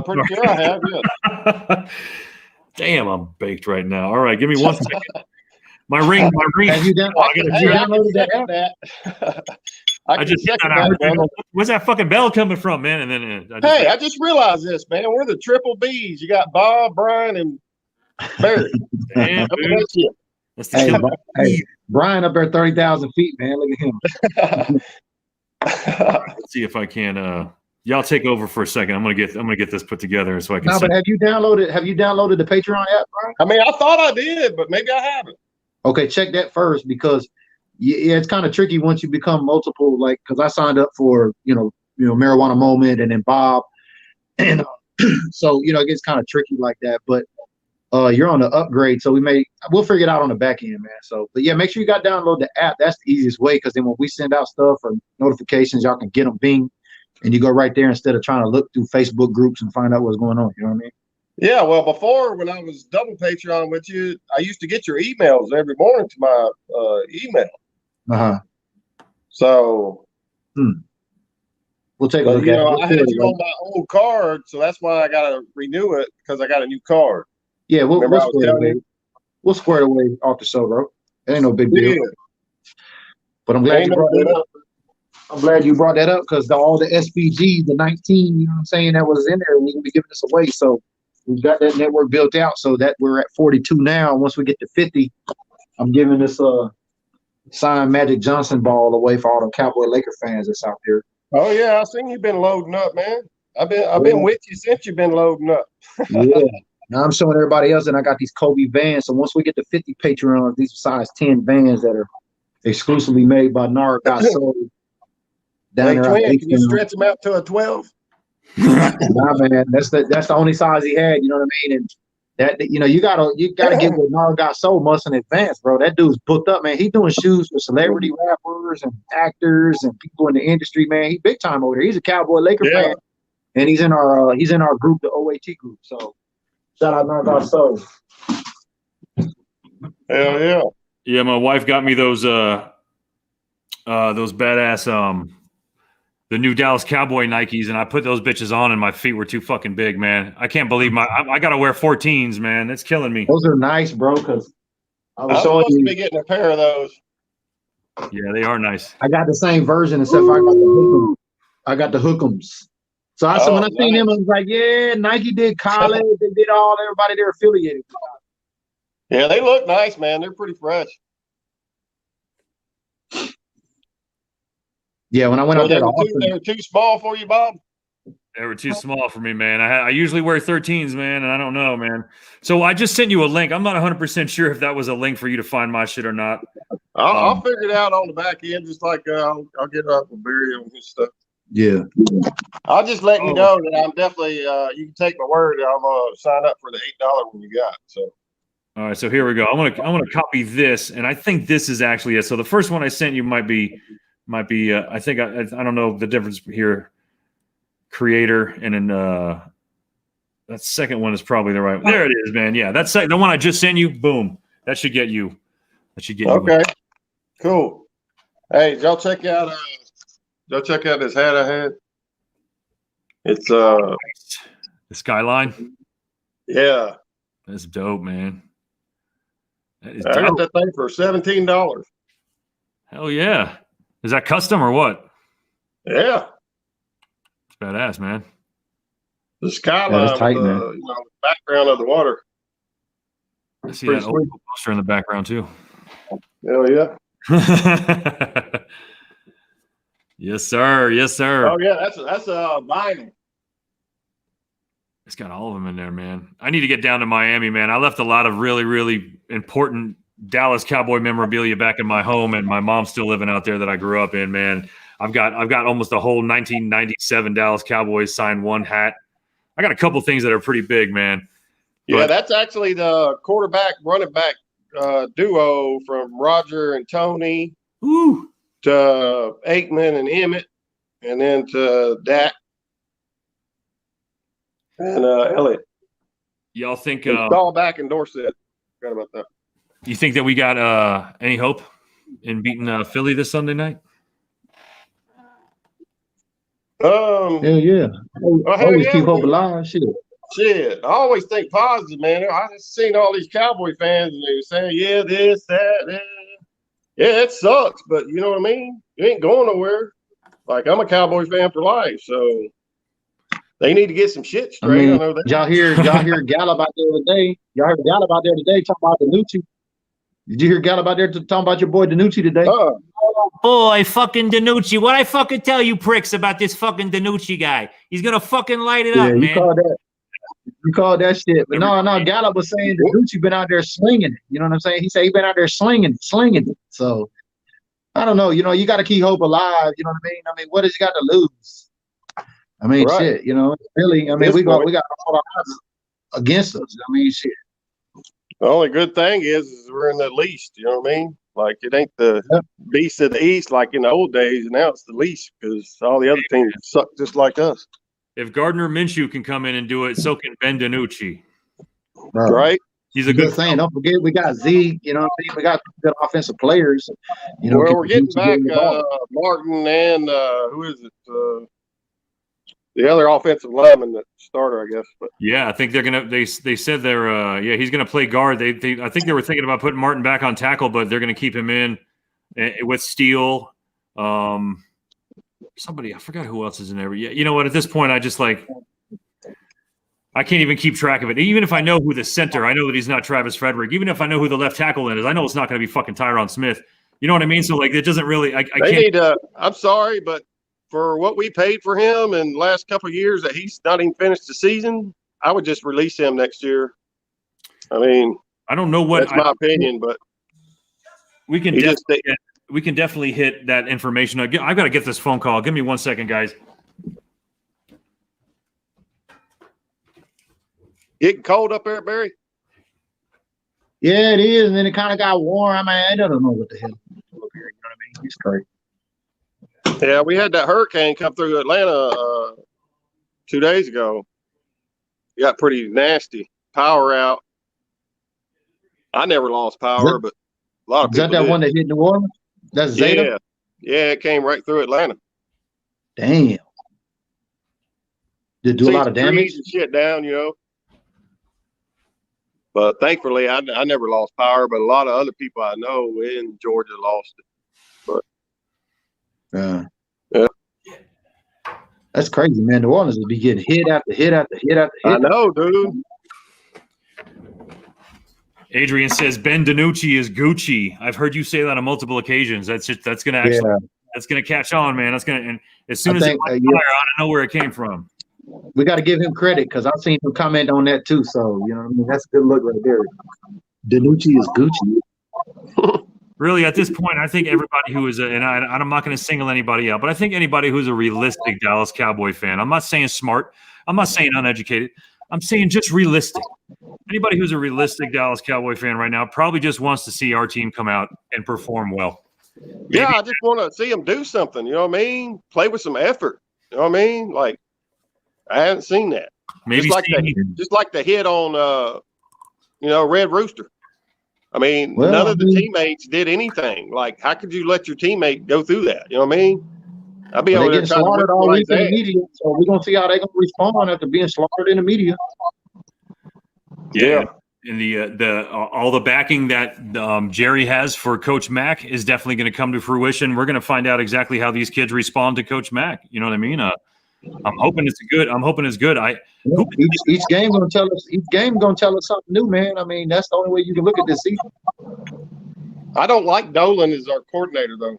Pretty sure I have, yeah. Damn, I'm baked right now. All right, give me 1 second. My ring. Have you downloaded that app? I just second that, brother. Where's that fucking bell coming from, man? And then I just realized this, man. We're the triple Bs. You got Bob, Brian, and Barry. Damn, dude. That's the Brian up there 30,000 feet, man. Look at him. Let's see if I can. Y'all take over for a second. I'm gonna get this put together so I can. No, but have you downloaded the Patreon app, Brian? I mean, I thought I did, but maybe I haven't. Okay, check that first because it's kind of tricky once you become multiple. Like, because I signed up for Marijuana Moment and then Bob, and so it gets kind of tricky like that. But you're on the upgrade, so we'll figure it out on the back end, man. So, but yeah, make sure you got to download the app. That's the easiest way because then when we send out stuff or notifications, y'all can get them bing, and you go right there instead of trying to look through Facebook groups and find out what's going on. You know what I mean? Yeah, well, before when I was double Patreon with you, I used to get your emails every morning to my email. So we'll take a look at it. I had you on my old card, so that's why I got to renew it because I got a new card. Yeah, we'll square it away off the show, bro. It ain't no big deal. Yeah. But I'm glad you brought that up. I'm glad you brought that up because all the SPG, the 19, you know what I'm saying, that was in there, we're gonna be giving this away. So we've got that network built out so that we're at 42 now. Once we get to 50, I'm giving this signed Magic Johnson ball away for all the Cowboy Laker fans that's out there. Oh yeah, I seen you've been loading up, man. I've been with you since you've been loading up. Yeah. Now I'm showing everybody else, and I got these Kobe Vans. So once we get to 50 Patreons, these are size 10 Vans that are exclusively made by Nard got sold down there. Twin, can you stretch them out to a 12? Nah, man, that's the only size he had. You know what I mean? And that you gotta get what Nard got sold months in advance, bro. That dude's booked up, man. He's doing shoes for celebrity rappers and actors and people in the industry, man. He big time over there. He's a Cowboy Laker fan, and he's in our group, the OAT group. So. Shout out Nard got sold. Hell yeah. Yeah, my wife got me those badass the new Dallas Cowboy Nikes, and I put those bitches on and my feet were too fucking big, man. I can't believe I gotta wear 14s, man. It's killing me. Those are nice, bro, because I'm supposed to be getting a pair of those. Yeah, they are nice. I got the same version except I got the hook'ems. So when I seen him, I was like, yeah, Nike did college, they did everybody they're affiliated with. Yeah, they look nice, man. They're pretty fresh. Yeah, when I went out there, they were too small for you, Bob? They were too small for me, man. I usually wear 13s, man, and I don't know, man. So I just sent you a link. I'm not 100% sure if that was a link for you to find my shit or not. I'll figure it out on the back end, just like I'll get it up with Barry on his stuff. Yeah. I'll just let you know that I'm definitely you can take my word. I'm gonna sign up for the $8 one you got. So all right, so here we go. I'm gonna copy this, and I think this is actually it. So the first one I sent you might be I think I don't know the difference here. Creator and then that second one is probably the right one. There it is, man. Yeah, that's the one I just sent you. Boom. That should get you. Okay. Cool. Hey, did y'all check out this hat I had? It's the Skyline. Yeah. That's dope, man. That is I got dope. that thing for $17. Hell yeah. Is that custom or what? Yeah, It's badass, man. the skyline tight, with the man. you know, background of the water. I see Pretty that sweet. old poster in the background too. Hell yeah. Yes, sir. Yes, sir. Oh yeah, that's a vinyl. It's got all of them in there, man. I need to get down to Miami, man. I left a lot of really, really important Dallas Cowboy memorabilia back in my home, and my mom's still living out there that I grew up in, man. I've got almost a whole 1997 Dallas Cowboys signed one hat. I got a couple things that are pretty big, man. Yeah, But- that's actually the quarterback running back duo from Roger and Tony Woo. to Aikman and Emmett, and then to Dak and Elliott. Y'all think And Staubach and Dorsett. Forgot about that. you think that we got any hope in beating Philly this Sunday night? Hell yeah. hell Always yeah, keep we hope do. alive. Shit. Shit, I always think positive, man. I just seen all these Cowboy fans and they were saying, yeah, this, that. Yeah, it sucks, but you know what I mean? You ain't going nowhere. Like, I'm a Cowboy fan for life, so they need to get some shit I straight. I mean, know that. y'all hear Gallup out there today. Y'all heard Gallup out there today talking about Danucci. Did you hear Gallup out there talking about your boy Danucci today? Boy, fucking Danucci. What I fucking tell you pricks about this fucking Danucci guy? He's gonna fucking light it up, you man. called that. You called that shit. But no, Gallup was saying Danucci been out there slinging it. You know what I'm saying? He said he been out there slinging it. So I don't know. You know, you got to keep hope alive. You know what I mean? I mean, what has he got to lose? I mean, Right. shit. You know, really. I mean, we got all the odds against us. I mean, shit. The only good thing is we're in the least, you know what I mean? Like, it ain't the beast of the East like in the old days, and now it's the least because all the other teams suck just like us. If Gardner Minshew can come in and do it, so can Ben DiNucci. Right? He's a good saying. Don't forget, we got Z. You know what I mean? We got good offensive players. You know, Well, we're getting back the Martin and who is it? The other offensive lineman, the starter, I guess. But Yeah, I think they're gonna. They said they're. He's gonna play guard. I think they were thinking about putting Martin back on tackle, but they're gonna keep him in with Steele. Somebody, I forgot who else is in there. Yeah, you know what? At this point, I just like. I can't even keep track of it. Even if I know who the center, I know that he's not Travis Frederick. Even if I know who the left tackle is, I know it's not going to be fucking Tyron Smith. You know what I mean? So like, it doesn't really. I they can't. need. I'm sorry, but for what we paid for him in the last couple of years, that he's not even finished the season, I would just release him next year. I mean, I don't know what. that's my opinion, but we can definitely hit that information. I've got to get this phone call. Give me 1 second, guys. Getting cold up there, Barry? Yeah, it is. And then it kind of got warm. I mean, I don't know what the hell. You know what I mean? It's crazy. Yeah, we had that hurricane come through Atlanta 2 days ago. It got pretty nasty. Power out. I never lost power, but a lot of people Is that did. one that hit New Orleans? That's Zeta? Yeah, it came right through Atlanta. Damn. Did it do a lot of damage? Trees and shit down, you know. But thankfully, I never lost power, but a lot of other people I know in Georgia lost it. But yeah. That's crazy, man. New Orleans would be getting hit after hit after hit after hit. I know, dude. Adrian says Ben DiNucci is Gucci. I've heard you say that on multiple occasions. That's gonna actually that's gonna catch on, man. That's gonna, and as soon as it fire, I don't know where it came from. We got to give him credit because I've seen him comment on that too. So you know what I mean? That's a good look right there. DiNucci is Gucci. Really, at this point, I think everybody who is and I'm not going to single anybody out, but I think anybody who's a realistic Dallas Cowboy fan. I'm not saying smart. I'm not saying uneducated. I'm saying just realistic. Anybody who's a realistic Dallas Cowboy fan right now probably just wants to see our team come out and perform well. Yeah, I just want to see them do something. You know what I mean? Play with some effort. You know what I mean? Like, I haven't seen that. Maybe just like the hit on, Red Rooster. I mean, none of the teammates did anything. Like, how could you let your teammate go through that? You know what I mean? I'll be over there trying to whip all week in the media, so we're gonna see how they're gonna respond after being slaughtered in the media. Yeah. And the all the backing that Jerry has for Coach Mack is definitely going to come to fruition. We're going to find out exactly how these kids respond to Coach Mack. You know what I mean? I'm hoping it's good. I'm hoping it's good. Each game gonna tell us. Each game gonna tell us something new, man. I mean, that's the only way you can look at this season. I don't like Dolan as our coordinator, though.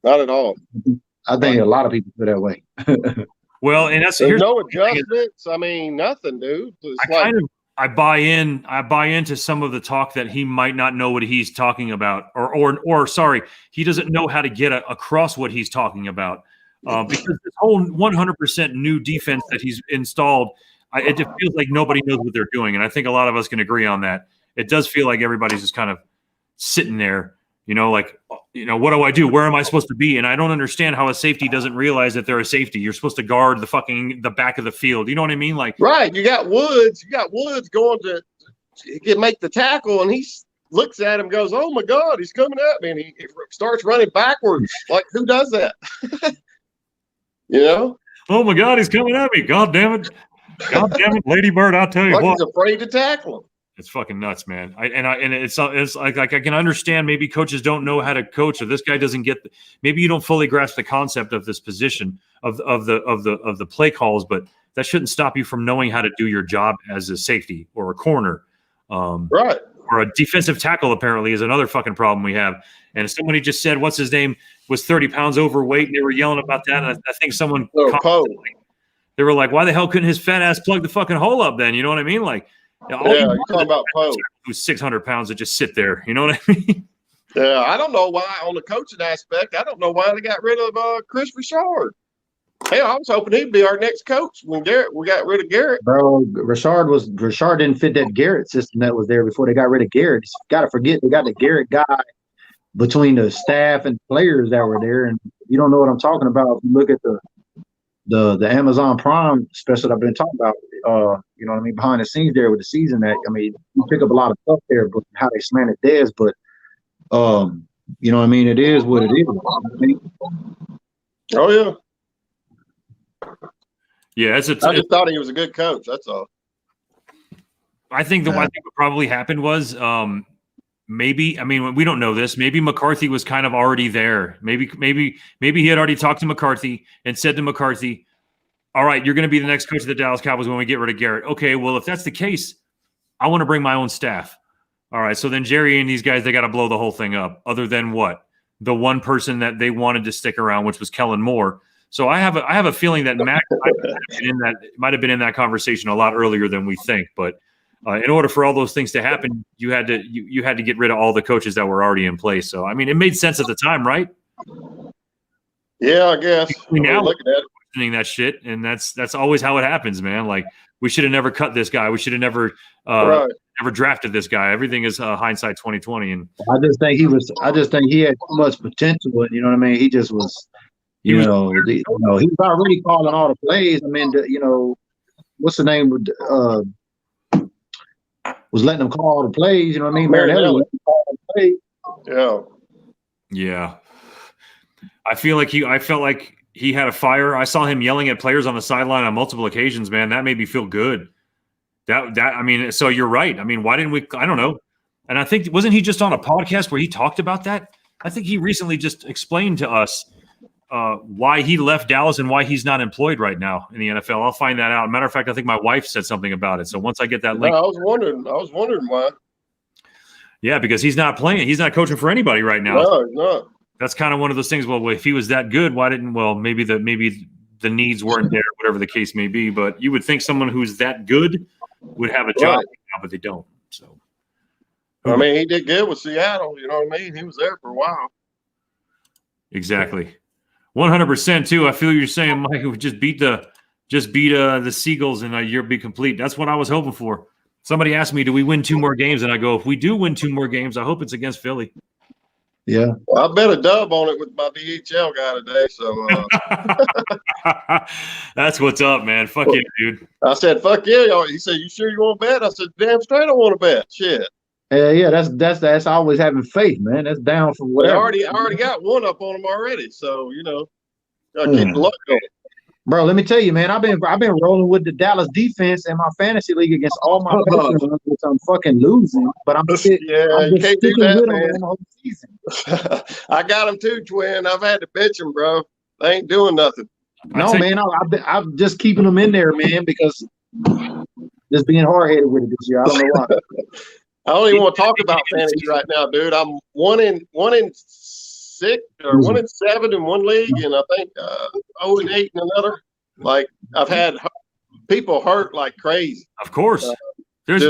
Not at all. I think a lot of people feel that way. Well, and that's There's no adjustments. I mean, nothing, dude. I buy into some of the talk that he might not know what he's talking about, or sorry, he doesn't know how to get across what he's talking about. Because this whole 100% new defense that he's installed, it just feels like nobody knows what they're doing, and I think a lot of us can agree on that. It does feel like everybody's just kind of sitting there, like, what do I do? Where am I supposed to be? And I don't understand how a safety doesn't realize that they're a safety. You're supposed to guard the back of the field. You know what I mean? Like, right. You got Woods going to make the tackle, and he looks at him, goes, "Oh my God, he's coming at me!" And he starts running backwards. Like, who does that? Oh my God, he's coming at me! God damn it, Lady Bird! I'll tell you what, he's afraid to tackle him. It's fucking nuts, man. It's like I can understand maybe coaches don't know how to coach, or this guy doesn't get. Maybe you don't fully grasp the concept of this position of the play calls, but that shouldn't stop you from knowing how to do your job as a safety or a corner, right? Or a defensive tackle. Apparently, is another fucking problem we have. And somebody just said, what's his name, was 30 pounds overweight, and they were yelling about that. And I think someone they were like, why the hell couldn't his fat ass plug the fucking hole up then? You know what I mean? Like, you're talking about Poe, who's 600 pounds that just sit there. You know what I mean? Yeah, I don't know why on the coaching aspect. I don't know why they got rid of Chris Richard. Hell, I was hoping he'd be our next coach when we got rid of Garrett. Bro, Richard didn't fit that Garrett system that was there before they got rid of Garrett. You got to forget they got the Garrett guy between the staff and players that were there, and you don't know what I'm talking about. If you look at the Amazon Prime special that I've been talking about, you know what I mean, behind the scenes there with the season, that I mean, you pick up a lot of stuff there, but how they slanted theirs, but you know what I mean, it is what it is. Oh yeah. Yeah, I just thought he was a good coach. That's all. I think what probably happened was maybe, I mean, we don't know this. Maybe McCarthy was kind of already there. Maybe he had already talked to McCarthy and said to McCarthy, all right, you're going to be the next coach of the Dallas Cowboys when we get rid of Garrett. Okay, well, if that's the case, I want to bring my own staff. All right, so then Jerry and these guys, they got to blow the whole thing up, other than what? The one person that they wanted to stick around, which was Kellen Moore. So I have a feeling that Mac might have been in that conversation a lot earlier than we think. But in order for all those things to happen, you had to get rid of all the coaches that were already in place. So I mean, it made sense at the time, right? Yeah, I guess. Now looking at it, that shit, and that's always how it happens, man. Like, we should have never cut this guy. We should have never never drafted this guy. Everything is hindsight 2020. And I just think he had too much potential. You know what I mean? He just was. He was already calling all the plays. I mean, what's the name? Was letting them call all the plays. You know what I mean? Marinelli call the plays. Yeah. Yeah. I felt like he had a fire. I saw him yelling at players on the sideline on multiple occasions, man. That made me feel good. I mean, so you're right. I mean, why didn't we? I don't know. And I think, wasn't he just on a podcast where he talked about that? I think he recently just explained to us why he left Dallas and why he's not employed right now in the NFL. I'll find that out. Matter of fact, I think my wife said something about it. So once I get that link, I was wondering why. Yeah, because he's not playing. He's not coaching for anybody right now. No, he's not. That's kind of one of those things. Well, if he was that good, why didn't? Well, maybe the needs weren't there, whatever the case may be. But you would think someone who's that good would have a job right now, but they don't. So, I mean, he did good with Seattle. You know what I mean? He was there for a while. Exactly. 100% too. I feel you're saying, Mike, would just beat the Seagulls and you'll be complete. That's what I was hoping for. Somebody asked me, do we win 2 more games? And I go, if we do win 2 more games, I hope it's against Philly. Yeah. Well, I bet a dub on it with my DHL guy today. So that's what's up, man. Fuck you, dude. I said, fuck yeah. He said, you sure you want to bet? I said, damn straight I want to bet. Shit. Yeah, that's always having faith, man. That's down from whatever. I already got one up on him already, so gotta keep the luck going. Bro, let me tell you, man. I've been rolling with the Dallas defense in my fantasy league against all my patrons, which I'm fucking losing. But I'm just you can't do sticking that, with them man. on the whole season. I got them too, twin. I've had to pitch them, bro. They ain't doing nothing. No, man. I'm just keeping them in there, man, because just being hard headed with it this year. I don't know why. I don't even want to talk about fantasy right now, dude. I'm 1-6 or 1-7 in one league, and I think 0-8 in another. Like I've had people hurt like crazy. Of course, there's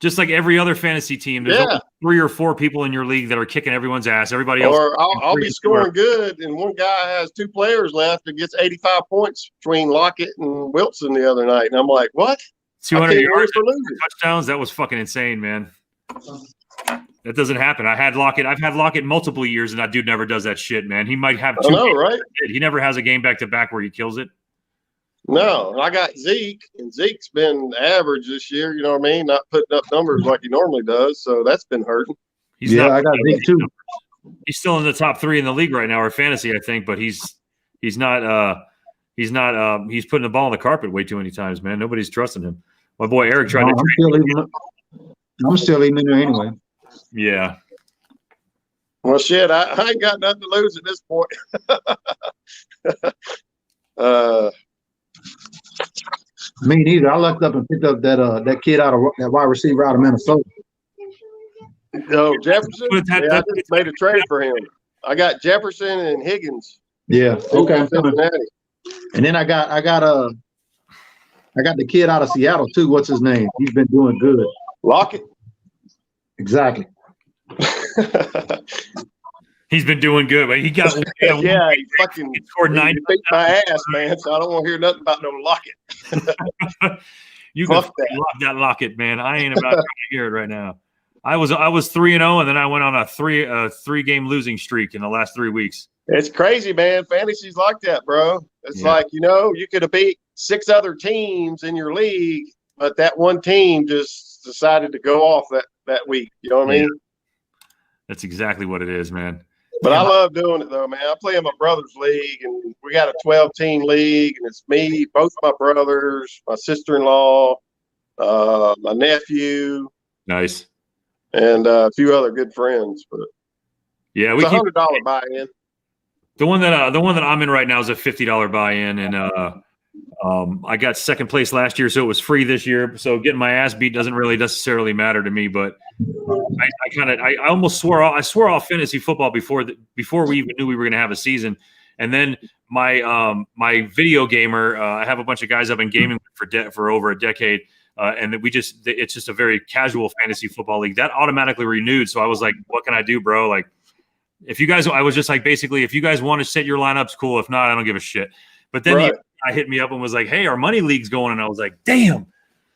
just like every other fantasy team. There's only 3 or 4 people in your league that are kicking everyone's ass. Everybody else, or I'll be scoring good, and one guy has 2 players left and gets 85 points between Lockett and Wilson the other night, and I'm like, what? 200 yards for touchdowns. That was fucking insane, man. That doesn't happen. I've had Lockett multiple years, and that dude never does that shit, man. He might have 2 games, right? He never has a game back to back where he kills it. No, I got Zeke, and Zeke's been average this year. You know what I mean? Not putting up numbers like he normally does, so that's been hurting. I got Zeke too. He's still in the top 3 in the league right now, or fantasy, I think, but he's not. He's putting the ball on the carpet way too many times, man. Nobody's trusting him. My boy Eric tried to trade. I'm still leaving in there anyway. Yeah. Well, shit, I ain't got nothing to lose at this point. Me neither. I lucked up and picked up that kid out of that wide receiver out of Minnesota. Oh, Jefferson? I just made a trade for him. I got Jefferson and Higgins. Yeah. Okay. And then I got the kid out of Seattle too. What's his name? He's been doing good. Lockett. Exactly. He's been doing good, but he fucking scored 9. He beat my ass, man. So I don't want to hear nothing about no Lockett. You can lock that Lockett, man. I ain't about to hear it right now. I was 3-0, and then I went on a 3-game losing streak in the last 3 weeks. It's crazy, man. Fantasy's like that, bro. It's like, you could have beat 6 other teams in your league, but that one team just decided to go off that week. You know what I mean? That's exactly what it is, man. But I love doing it, though, man. I play in my brother's league, and we got a 12-team league, and it's me, both my brothers, my sister-in-law, my nephew. Nice. And a few other good friends. But yeah, it's $100 buy-in. The one that I'm in right now is a $50 buy-in, and I got second place last year, so it was free this year. So getting my ass beat doesn't really necessarily matter to me. But I almost swore off fantasy football before we even knew we were going to have a season. And then my video gamer, I have a bunch of guys I've been gaming with for over a decade, and it's just a very casual fantasy football league that automatically renewed. So I was like, what can I do, bro? Like, I was just like, basically, if you guys want to set your lineups, cool. If not, I don't give a shit. But then I hit me up and was like, hey, our money league's going. And I was like, damn.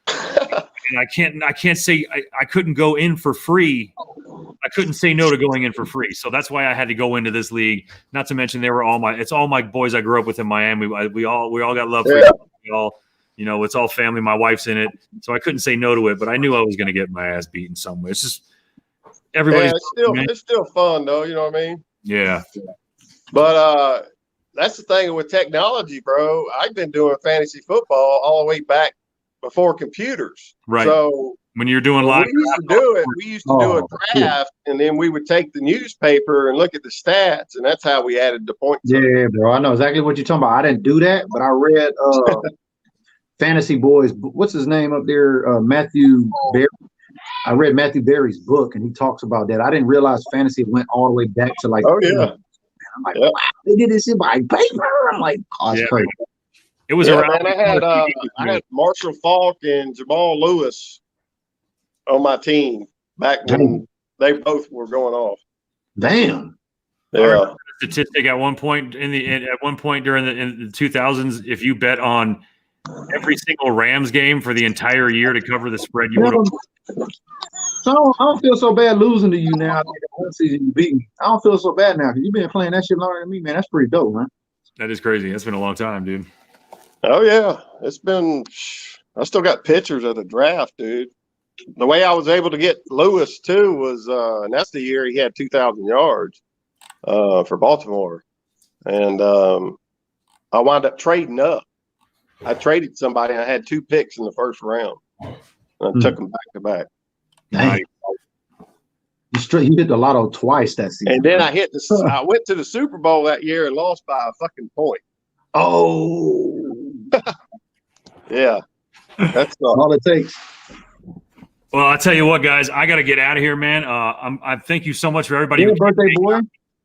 And I can't say I couldn't go in for free. I couldn't say no to going in for free. So that's why I had to go into this league. Not to mention it's all my boys I grew up with in Miami. We all got love for each other. We all, it's all family. My wife's in it. So I couldn't say no to it, but I knew I was going to get my ass beaten somewhere. It's just everybody's it's still fun though, you know what I mean? Yeah. But that's the thing with technology, bro. I've been doing fantasy football all the way back before computers. Right. So when you're doing live, we used to do a draft, and then we would take the newspaper and look at the stats, and that's how we added the points. Yeah, bro. I know exactly what you're talking about. I didn't do that, but I read Fantasy Boys. What's his name up there? Matthew Berry. I read Matthew Berry's book, and he talks about that. I didn't realize fantasy went all the way back to like. Oh yeah. I'm like, wow, they did this shit by paper. I'm like, oh, that's crazy. It was around. Man, I had Marshall Falk and Jamal Lewis on my team back when they both were going off. Damn. Yeah. Statistic at one point during the 2000s, if you bet on every single Rams game for the entire year to cover the spread, you would have. So I don't feel so bad losing to you now. Like the whole season you beat me. I don't feel so bad now because you've been playing that shit longer than me, man. That's pretty dope, man. That is crazy. That's been a long time, dude. Oh yeah, I still got pictures of the draft, dude. The way I was able to get Lewis too was, and that's the year he had 2,000 yards for Baltimore, and I wound up trading up. I traded somebody. I had 2 picks in the first round. I took them back to back. Dang. You hit the lotto twice that season. And then I went to the Super Bowl that year and lost by a fucking point. Oh. Yeah. That's all it takes. Well, I'll tell you what, guys, I got to get out of here, man. I thank you so much for everybody. Happy birthday, boy.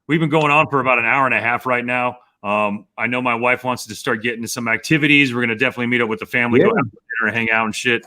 We've been going on for about an hour and a half right now. I know my wife wants to start getting to some activities. We're going to definitely meet up with the family, go out to dinner and hang out and shit.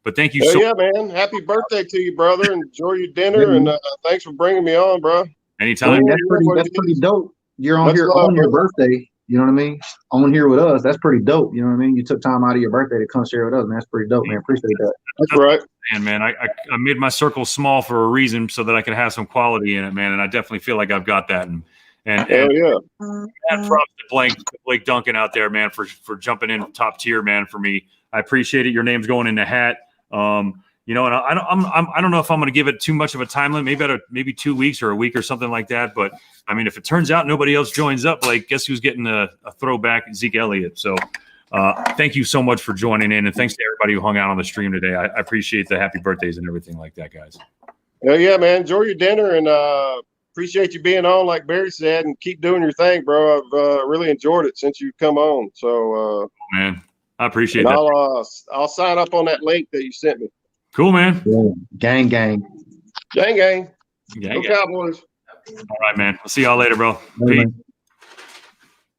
But thank you so much. Yeah, man. Happy birthday to you, brother. Enjoy your dinner, and thanks for bringing me on, bro. Anytime. That's pretty dope. You're on here on your birthday. You know what I mean? On here with us. That's pretty dope. You know what I mean? You took time out of your birthday to come share with us, man. That's pretty dope, man. Appreciate that. That's right. Man, I made my circle small for a reason so that I could have some quality in it, man. And I definitely feel like I've got that. And hell yeah. And props to Blake Duncan out there, man, for jumping in top tier, man, for me. I appreciate it. Your name's going in the hat. You know, and I don't know if I'm going to give it too much of a time limit, maybe 2 weeks or a week or something like that. But I mean, if it turns out nobody else joins up, like, guess who's getting a throwback? Zeke Elliott. So thank you so much for joining in, and thanks to everybody who hung out on the stream today. I appreciate the happy birthdays and everything like that, guys. Hell yeah, man. Enjoy your dinner, and appreciate you being on, like Barry said, and keep doing your thing, bro. I've really enjoyed it since you've come on. So man, I appreciate that. I'll sign up on that link that you sent me. Cool, man. Yeah. Gang. Gang. Go Cowboys. All right, man. We'll see y'all later, bro. Peace.